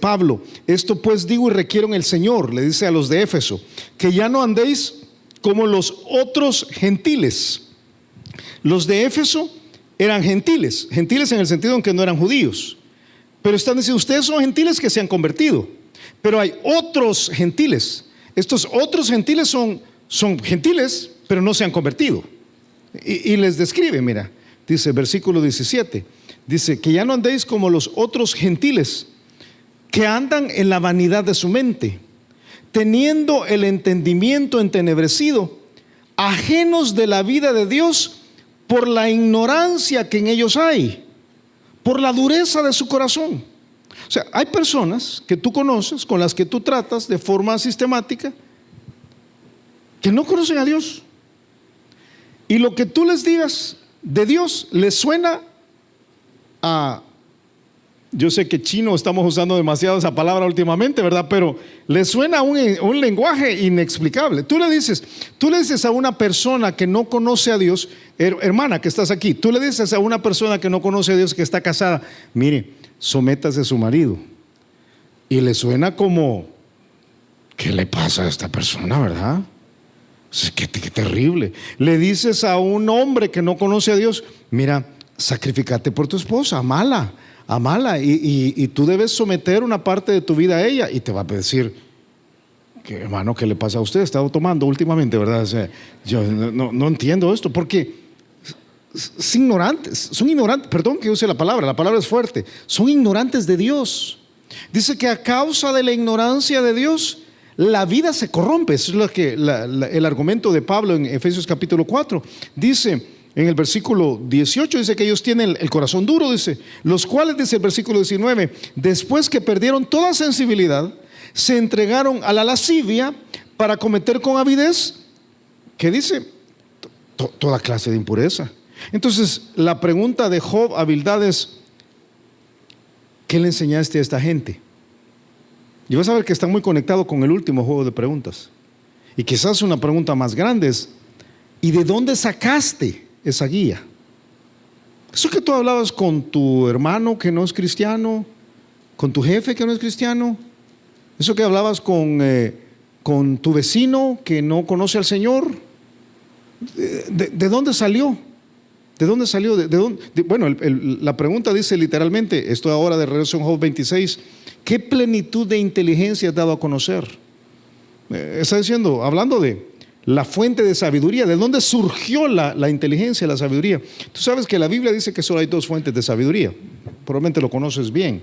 Speaker 1: Pablo: esto pues digo y requiero en el Señor, le dice a los de Éfeso, que ya no andéis como los otros gentiles. Los de Éfeso eran gentiles en el sentido en que no eran judíos, pero están diciendo: ustedes son gentiles que se han convertido, pero hay otros gentiles. Estos otros gentiles son gentiles, pero no se han convertido. Y les describe, mira, dice versículo 17, dice: que ya no andéis como los otros gentiles que andan en la vanidad de su mente, teniendo el entendimiento entenebrecido, ajenos de la vida de Dios por la ignorancia que en ellos hay, por la dureza de su corazón. O sea, hay personas que tú conoces, con las que tú tratas de forma sistemática, que no conocen a Dios. Y lo que tú les digas de Dios les suena a... Yo sé que chino estamos usando demasiado esa palabra últimamente, ¿verdad? Pero le suena a un lenguaje inexplicable. Tú le dices a una persona que no conoce a Dios, hermana que estás aquí, tú le dices a una persona que no conoce a Dios, que está casada, mire, sométase a su marido. Y le suena como, ¿qué le pasa a esta persona, verdad? Qué terrible. Le dices a un hombre que no conoce a Dios, mira, sacrificate por tu esposa, amala y tú debes someter una parte de tu vida a ella, y te va a decir, hermano, ¿qué le pasa a usted? He estado tomando últimamente, ¿verdad? O sea, yo no entiendo esto, porque son ignorantes, perdón que use la palabra es fuerte, son ignorantes de Dios. Dice que a causa de la ignorancia de Dios, la vida se corrompe. Eso es lo que el argumento de Pablo en Efesios capítulo 4 dice. En el versículo 18 dice que ellos tienen el corazón duro, dice, los cuales, dice el versículo 19, después que perdieron toda sensibilidad, se entregaron a la lascivia para cometer con avidez, ¿qué dice? Toda clase de impureza. Entonces, la pregunta de Job a Bildad es, ¿qué le enseñaste a esta gente? Y vas a ver que está muy conectado con el último juego de preguntas. Y quizás una pregunta más grande es, ¿y de dónde sacaste esa guía? Eso que tú hablabas con tu hermano que no es cristiano, con tu jefe que no es cristiano, eso que hablabas con tu vecino que no conoce al Señor, ¿de dónde salió? ¿De dónde salió? Bueno, la pregunta dice literalmente, esto ahora de regreso en Job 26, ¿qué plenitud de inteligencia has dado a conocer? Está diciendo, hablando de la fuente de sabiduría, ¿de dónde surgió la inteligencia, la sabiduría? Tú sabes que la Biblia dice que solo hay dos fuentes de sabiduría, probablemente lo conoces bien,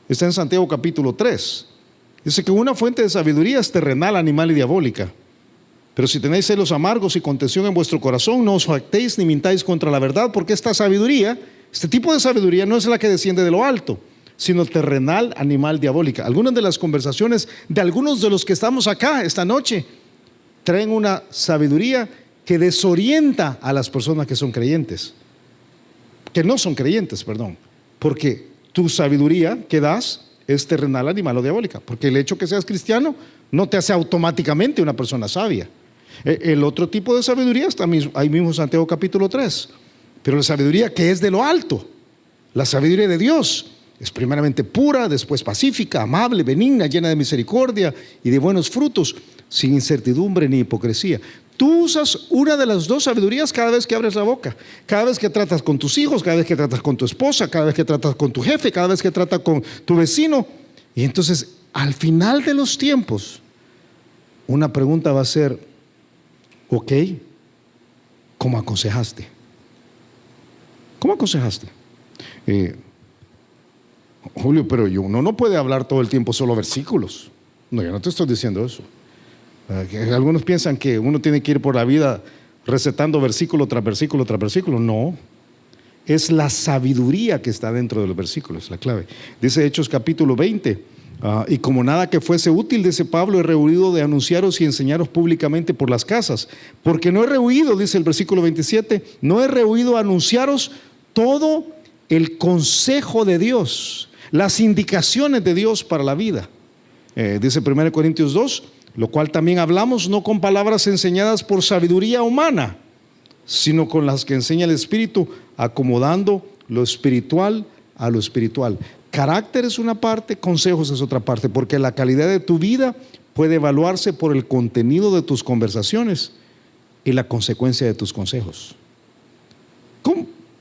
Speaker 1: está en Santiago capítulo 3, dice que una fuente de sabiduría es terrenal, animal y diabólica. Pero si tenéis celos amargos y contención en vuestro corazón, no os jactéis ni mintáis contra la verdad, porque esta sabiduría, este tipo de sabiduría no es la que desciende de lo alto, sino terrenal, animal, diabólica. Algunas de las conversaciones de algunos de los que estamos acá esta noche traen una sabiduría que desorienta a las personas que son creyentes, que no son creyentes, perdón, porque tu sabiduría que das es terrenal, animal o diabólica, porque el hecho que seas cristiano no te hace automáticamente una persona sabia. El otro tipo de sabiduría está ahí mismo en Santiago capítulo 3, pero la sabiduría que es de lo alto, la sabiduría de Dios, es primeramente pura, después pacífica, amable, benigna, llena de misericordia y de buenos frutos, sin incertidumbre ni hipocresía. Tú usas una de las dos sabidurías cada vez que abres la boca, cada vez que tratas con tus hijos, cada vez que tratas con tu esposa, cada vez que tratas con tu jefe, cada vez que tratas con tu vecino. Y entonces, al final de los tiempos, una pregunta va a ser, ok, ¿cómo aconsejaste? ¿Cómo aconsejaste? Julio, pero uno no puede hablar todo el tiempo solo versículos. No, yo no te estoy diciendo eso. Algunos piensan que uno tiene que ir por la vida recetando versículo tras versículo tras versículo. No, es la sabiduría que está dentro de los versículos, la clave. Dice Hechos capítulo 20, y como nada que fuese útil, dice Pablo, he rehuido de anunciaros y enseñaros públicamente por las casas, porque no he rehuido, dice el versículo 27, no he rehuido anunciaros todo el consejo de Dios, las indicaciones de Dios para la vida. Dice 1 Corintios 2, lo cual también hablamos no con palabras enseñadas por sabiduría humana, sino con las que enseña el Espíritu, acomodando lo espiritual a lo espiritual. Carácter es una parte, consejos es otra parte, porque la calidad de tu vida puede evaluarse por el contenido de tus conversaciones y la consecuencia de tus consejos.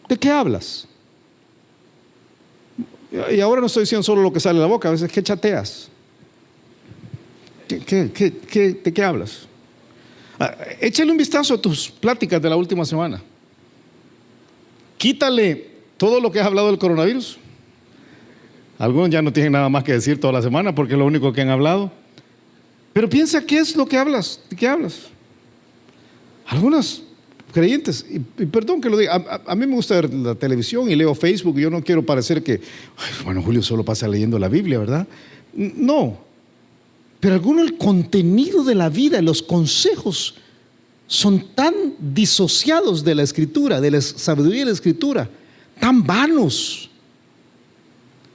Speaker 1: ¿De qué hablas? Y ahora no estoy diciendo solo lo que sale de la boca, a veces ¿qué chateas? ¿De qué hablas? Échale un vistazo a tus pláticas de la última semana. Quítale todo lo que has hablado del coronavirus. Algunos ya no tienen nada más que decir toda la semana porque es lo único que han hablado. Pero piensa qué es lo que hablas, de qué hablas. Algunos creyentes, y perdón que lo diga, a mí me gusta ver la televisión y leo Facebook, y yo no quiero parecer que, bueno, Julio solo pasa leyendo la Biblia, ¿verdad? No, pero el contenido de la vida, los consejos son tan disociados de la Escritura, de la sabiduría de la Escritura, tan vanos,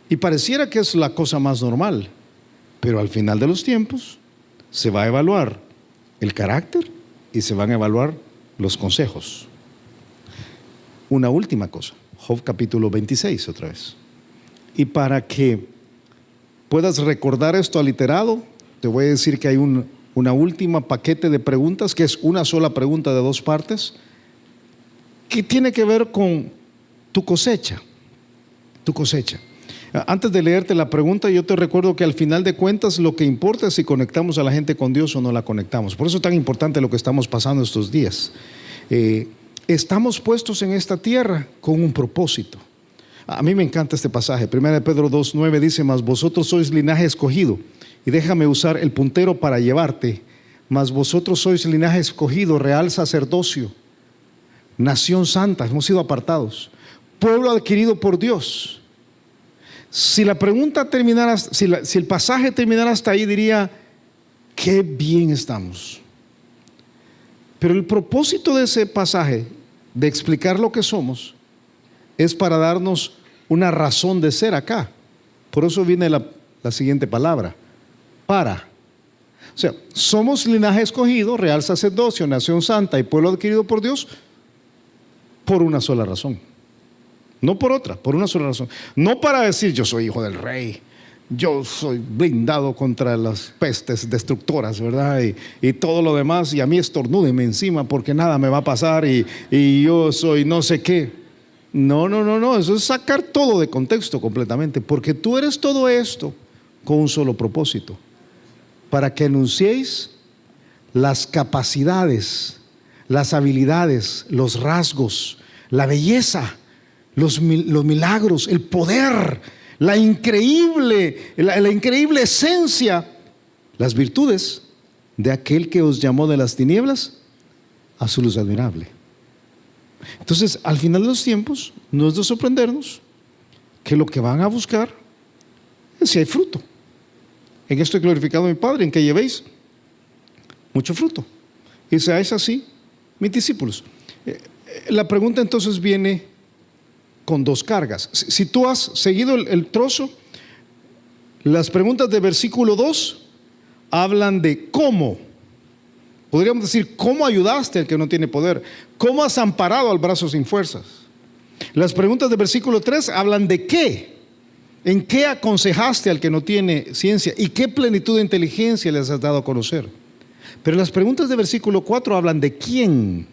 Speaker 1: y pareciera que es la cosa más normal, pero al final de los tiempos se va a evaluar el carácter y se van a evaluar los consejos. Una última cosa, Job capítulo 26 otra vez. Y para que puedas recordar esto aliterado, te voy a decir que hay una última paquete de preguntas, que es una sola pregunta de 2 partes, que tiene que ver con tu cosecha. Tu cosecha. Antes de leerte la pregunta, yo te recuerdo que al final de cuentas lo que importa es si conectamos a la gente con Dios o no la conectamos. Por eso es tan importante lo que estamos pasando estos días. Estamos puestos en esta tierra con un propósito. A mí me encanta este pasaje. 1 Pedro 2:9 dice: mas vosotros sois linaje escogido. Y déjame usar el puntero para llevarte. Mas vosotros sois linaje escogido, real sacerdocio, nación santa, hemos sido apartados, pueblo adquirido por Dios. Si la pregunta terminara, si el pasaje terminara hasta ahí, diría: qué bien estamos. Pero el propósito de ese pasaje, de explicar lo que somos, es para darnos una razón de ser acá. Por eso viene la siguiente palabra: para. O sea, somos linaje escogido, real sacerdocio, nación santa y pueblo adquirido por Dios, por una sola razón. No por otra, por una sola razón. No para decir yo soy hijo del rey, yo soy blindado contra las pestes destructoras, ¿verdad? Y todo lo demás, y a mí estornúdenme encima porque nada me va a pasar, y yo soy no sé qué. No, eso es sacar todo de contexto completamente, porque tú eres todo esto con un solo propósito: para que anunciéis las capacidades, las habilidades, los rasgos, la belleza, los milagros, el poder, la increíble esencia, las virtudes de aquel que os llamó de las tinieblas a su luz admirable. Entonces, al final de los tiempos, no es de sorprendernos que lo que van a buscar es si hay fruto. En esto he glorificado a mi Padre, en que llevéis mucho fruto y seáis así mis discípulos. La pregunta entonces viene con 2 cargas. Si tú has seguido el trozo, las preguntas de versículo 2 hablan de cómo. Podríamos decir: ¿cómo ayudaste al que no tiene poder? ¿Cómo has amparado al brazo sin fuerzas? Las preguntas de versículo 3 hablan de qué. ¿En qué aconsejaste al que no tiene ciencia? ¿Y qué plenitud de inteligencia les has dado a conocer? Pero las preguntas de versículo 4 hablan de quién.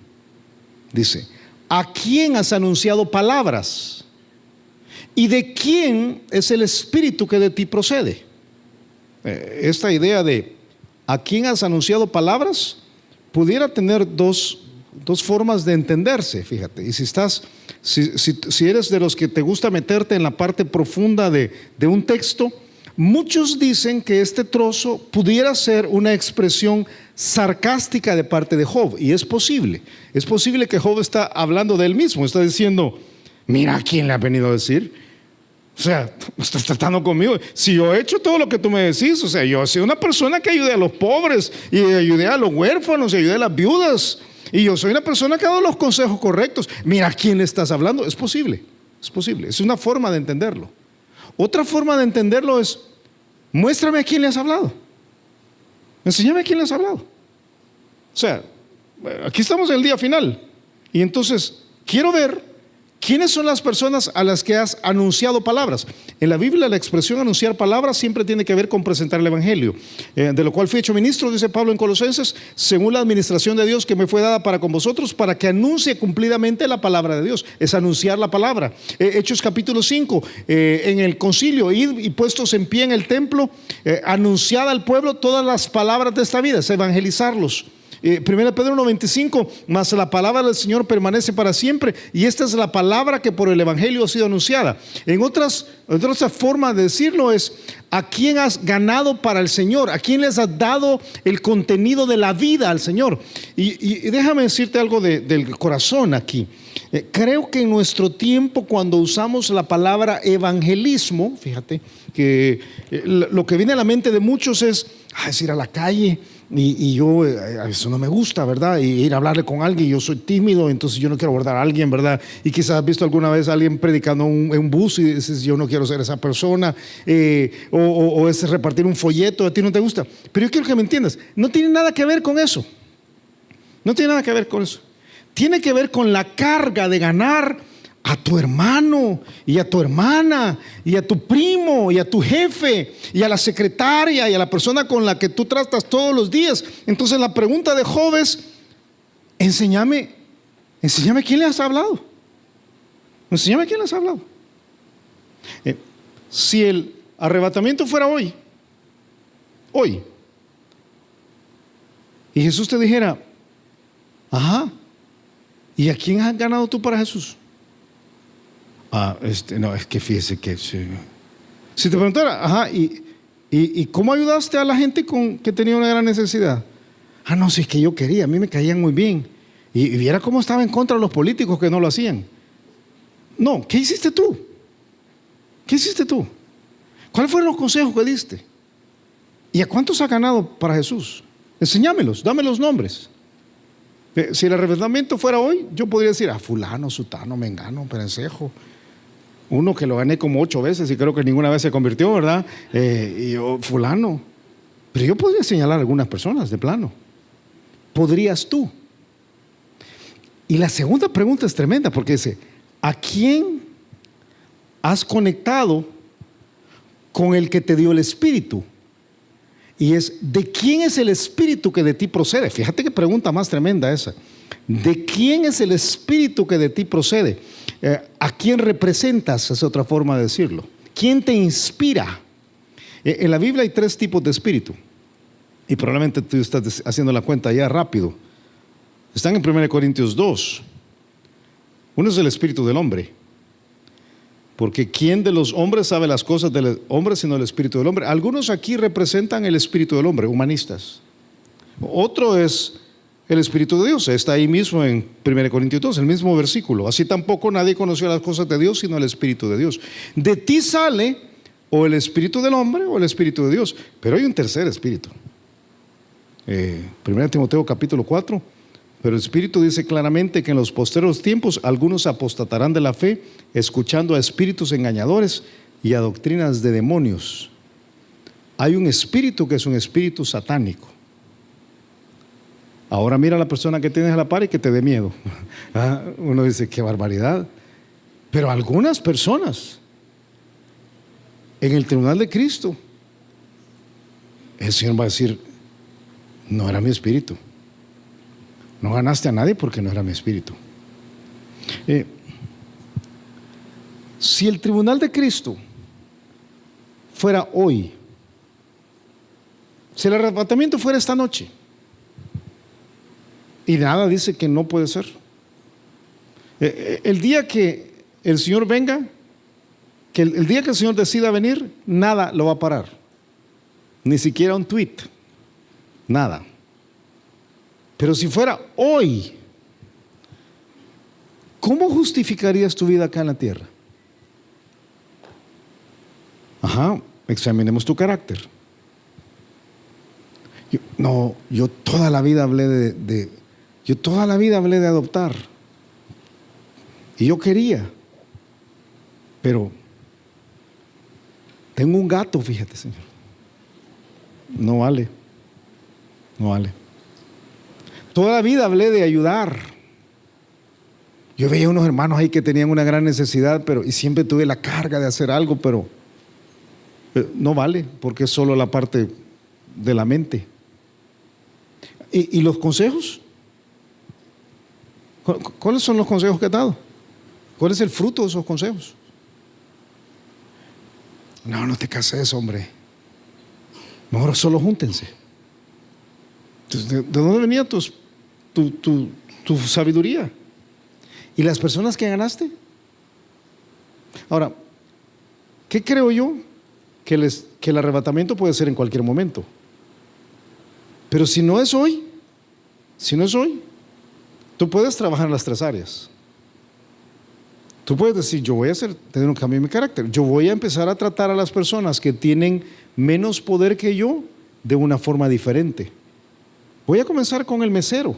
Speaker 1: Dice: ¿a quién has anunciado palabras? ¿Y de quién es el espíritu que de ti procede? Esta idea de ¿a quién has anunciado palabras? Pudiera tener dos formas de entenderse, fíjate. Y si eres de los que te gusta meterte en la parte profunda de un texto, muchos dicen que este trozo pudiera ser una expresión sarcástica de parte de Job, y es posible que Job está hablando de él mismo, está diciendo: mira a quién le ha venido a decir. O sea, estás tratando conmigo. Si yo he hecho todo lo que tú me decís, o sea, yo soy una persona que ayude a los pobres y ayudé a los huérfanos y ayudé a las viudas, y yo soy una persona que ha dado los consejos correctos. Mira a quién le estás hablando. Es posible, es una forma de entenderlo. Otra forma de entenderlo es: muéstrame a quién le has hablado, enséñame a quién le has hablado. O sea, aquí estamos en el día final, y entonces quiero ver quiénes son las personas a las que has anunciado palabras. En la Biblia la expresión anunciar palabras siempre tiene que ver con presentar el evangelio, de lo cual fui hecho ministro, dice Pablo en Colosenses, según la administración de Dios que me fue dada para con vosotros, para que anuncie cumplidamente la palabra de Dios. Es anunciar la palabra. Hechos capítulo 5, en el concilio: id y puestos en pie en el templo, anunciad al pueblo todas las palabras de esta vida, es evangelizarlos. 1 Pedro 1:25, mas la palabra del Señor permanece para siempre, y esta es la palabra que por el Evangelio ha sido anunciada. En otras formas de decirlo es: ¿a quién has ganado para el Señor? ¿A quién les has dado el contenido de la vida al Señor? Y déjame decirte algo del corazón aquí. Creo que en nuestro tiempo, cuando usamos la palabra evangelismo, fíjate que lo que viene a la mente de muchos es ir a la calle, y yo eso no me gusta, ¿verdad? Y ir a hablarle con alguien, yo soy tímido, entonces yo no quiero abordar a alguien, ¿verdad? Y quizás has visto alguna vez a alguien predicando en un bus y dices: yo no quiero ser esa persona, o es repartir un folleto, a ti no te gusta. Pero yo quiero que me entiendas, no tiene nada que ver con eso. No tiene nada que ver con eso. Tiene que ver con la carga de ganar a tu hermano y a tu hermana y a tu primo y a tu jefe y a la secretaria y a la persona con la que tú tratas todos los días. Entonces la pregunta de Job es: enséñame quién le has hablado. Enséñame quién le has hablado. Si el arrebatamiento fuera hoy, y Jesús te dijera: ¿y a quién has ganado tú para Jesús? No, es que fíjese que si te preguntara: ¿y cómo ayudaste a la gente que tenía una gran necesidad? No, si es que yo quería, a mí me caían muy bien, y viera cómo estaba en contra de los políticos que no lo hacían. No, ¿qué hiciste tú? ¿Qué hiciste tú? ¿Cuáles fueron los consejos que diste? ¿Y a cuántos has ganado para Jesús? Enséñamelos, dame los nombres. Si el arrebatamiento fuera hoy, yo podría decir: fulano, sutano, mengano, perencejo, uno que lo gané como 8 veces y creo que ninguna vez se convirtió, ¿verdad? Y yo, fulano. Pero yo podría señalar algunas personas de plano. ¿Podrías tú? Y la segunda pregunta es tremenda, porque dice: ¿a quién has conectado con el que te dio el Espíritu? Y es: ¿de quién es el Espíritu que de ti procede? Fíjate qué pregunta más tremenda esa. ¿De quién es el Espíritu que de ti procede? ¿A quién representas? Es otra forma de decirlo. ¿Quién te inspira? En la Biblia hay 3 tipos de espíritu, y probablemente tú estás haciendo la cuenta ya rápido. Están en 1 Corintios 2. Uno es el espíritu del hombre, porque ¿quién de los hombres sabe las cosas del hombre sino el espíritu del hombre? Algunos aquí representan el espíritu del hombre, humanistas. Otro es el espíritu de Dios. Está ahí mismo en 1 Corintios 2, el mismo versículo. Así tampoco nadie conoció las cosas de Dios sino el espíritu de Dios. De ti sale o el espíritu del hombre o el espíritu de Dios. Pero hay un tercer espíritu. 1 Timoteo capítulo 4. Pero el Espíritu dice claramente que en los postreros tiempos algunos apostatarán de la fe, escuchando a espíritus engañadores y a doctrinas de demonios. Hay un espíritu que es un espíritu satánico. Ahora mira a la persona que tienes a la par y que te dé miedo. Uno dice: qué barbaridad. Pero algunas personas en el tribunal de Cristo, el Señor va a decir: no era mi espíritu. No ganaste a nadie porque no era mi espíritu. Si el tribunal de Cristo fuera hoy, si el arrebatamiento fuera esta noche, y nada dice que no puede ser, el día que el Señor venga, que el día que el Señor decida venir, nada lo va a parar, ni siquiera un tweet, nada. Pero si fuera hoy, ¿cómo justificarías tu vida acá en la tierra? Examinemos tu carácter. Yo toda la vida hablé de adoptar, y yo quería, pero tengo un gato, fíjate, Señor. No vale. Toda la vida hablé de ayudar. Yo veía unos hermanos ahí que tenían una gran necesidad, y siempre tuve la carga de hacer algo, pero no vale, porque es solo la parte de la mente. ¿Y los consejos? ¿Cuáles son los consejos que he dado? ¿Cuál es el fruto de esos consejos? No te cases, hombre. Mejor solo júntense. Entonces, ¿de dónde venía tu sabiduría? ¿Y las personas que ganaste? Ahora, ¿qué creo yo? Que el arrebatamiento puede ser en cualquier momento. Pero si no es hoy, tú puedes trabajar en las tres áreas. Tú puedes decir, yo voy a tener un cambio en mi carácter. Yo voy a empezar a tratar a las personas que tienen menos poder que yo de una forma diferente. Voy a comenzar con el mesero.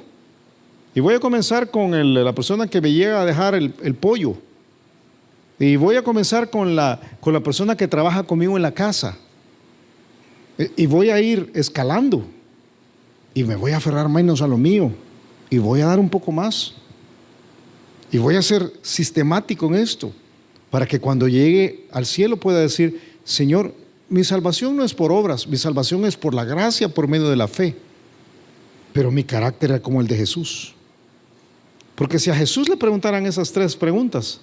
Speaker 1: Y voy a comenzar con la persona que me llega a dejar el pollo. Y voy a comenzar con la persona que trabaja conmigo en la casa. Y voy a ir escalando. Y me voy a aferrar menos a lo mío. Y voy a dar un poco más. Y voy a ser sistemático en esto, para que cuando llegue al cielo pueda decir, Señor, mi salvación no es por obras, mi salvación es por la gracia, por medio de la fe. Pero mi carácter era como el de Jesús. Porque si a Jesús le preguntaran esas tres preguntas,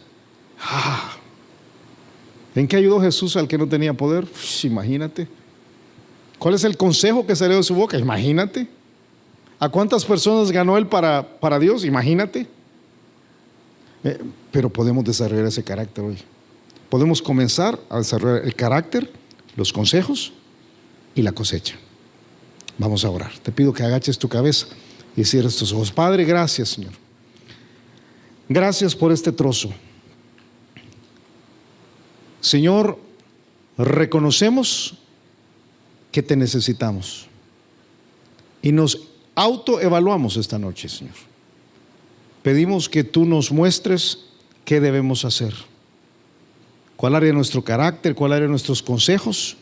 Speaker 1: ¿en qué ayudó Jesús al que no tenía poder? Imagínate. ¿Cuál es el consejo que salió de su boca? Imagínate. ¿A cuántas personas ganó él para Dios? Imagínate. Pero podemos desarrollar ese carácter hoy. Podemos comenzar a desarrollar el carácter, los consejos y la cosecha. Vamos a orar. Te pido que agaches tu cabeza y cierres tus ojos. Padre, gracias, Señor. Gracias por este trozo. Señor, reconocemos que te necesitamos y nos autoevaluamos esta noche, Señor. Pedimos que tú nos muestres qué debemos hacer, cuál área de nuestro carácter, cuál área de nuestros consejos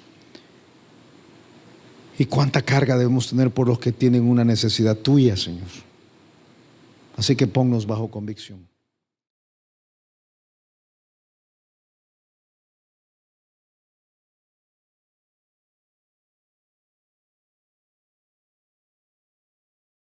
Speaker 1: y cuánta carga debemos tener por los que tienen una necesidad tuya, Señor. Así que ponnos bajo convicción.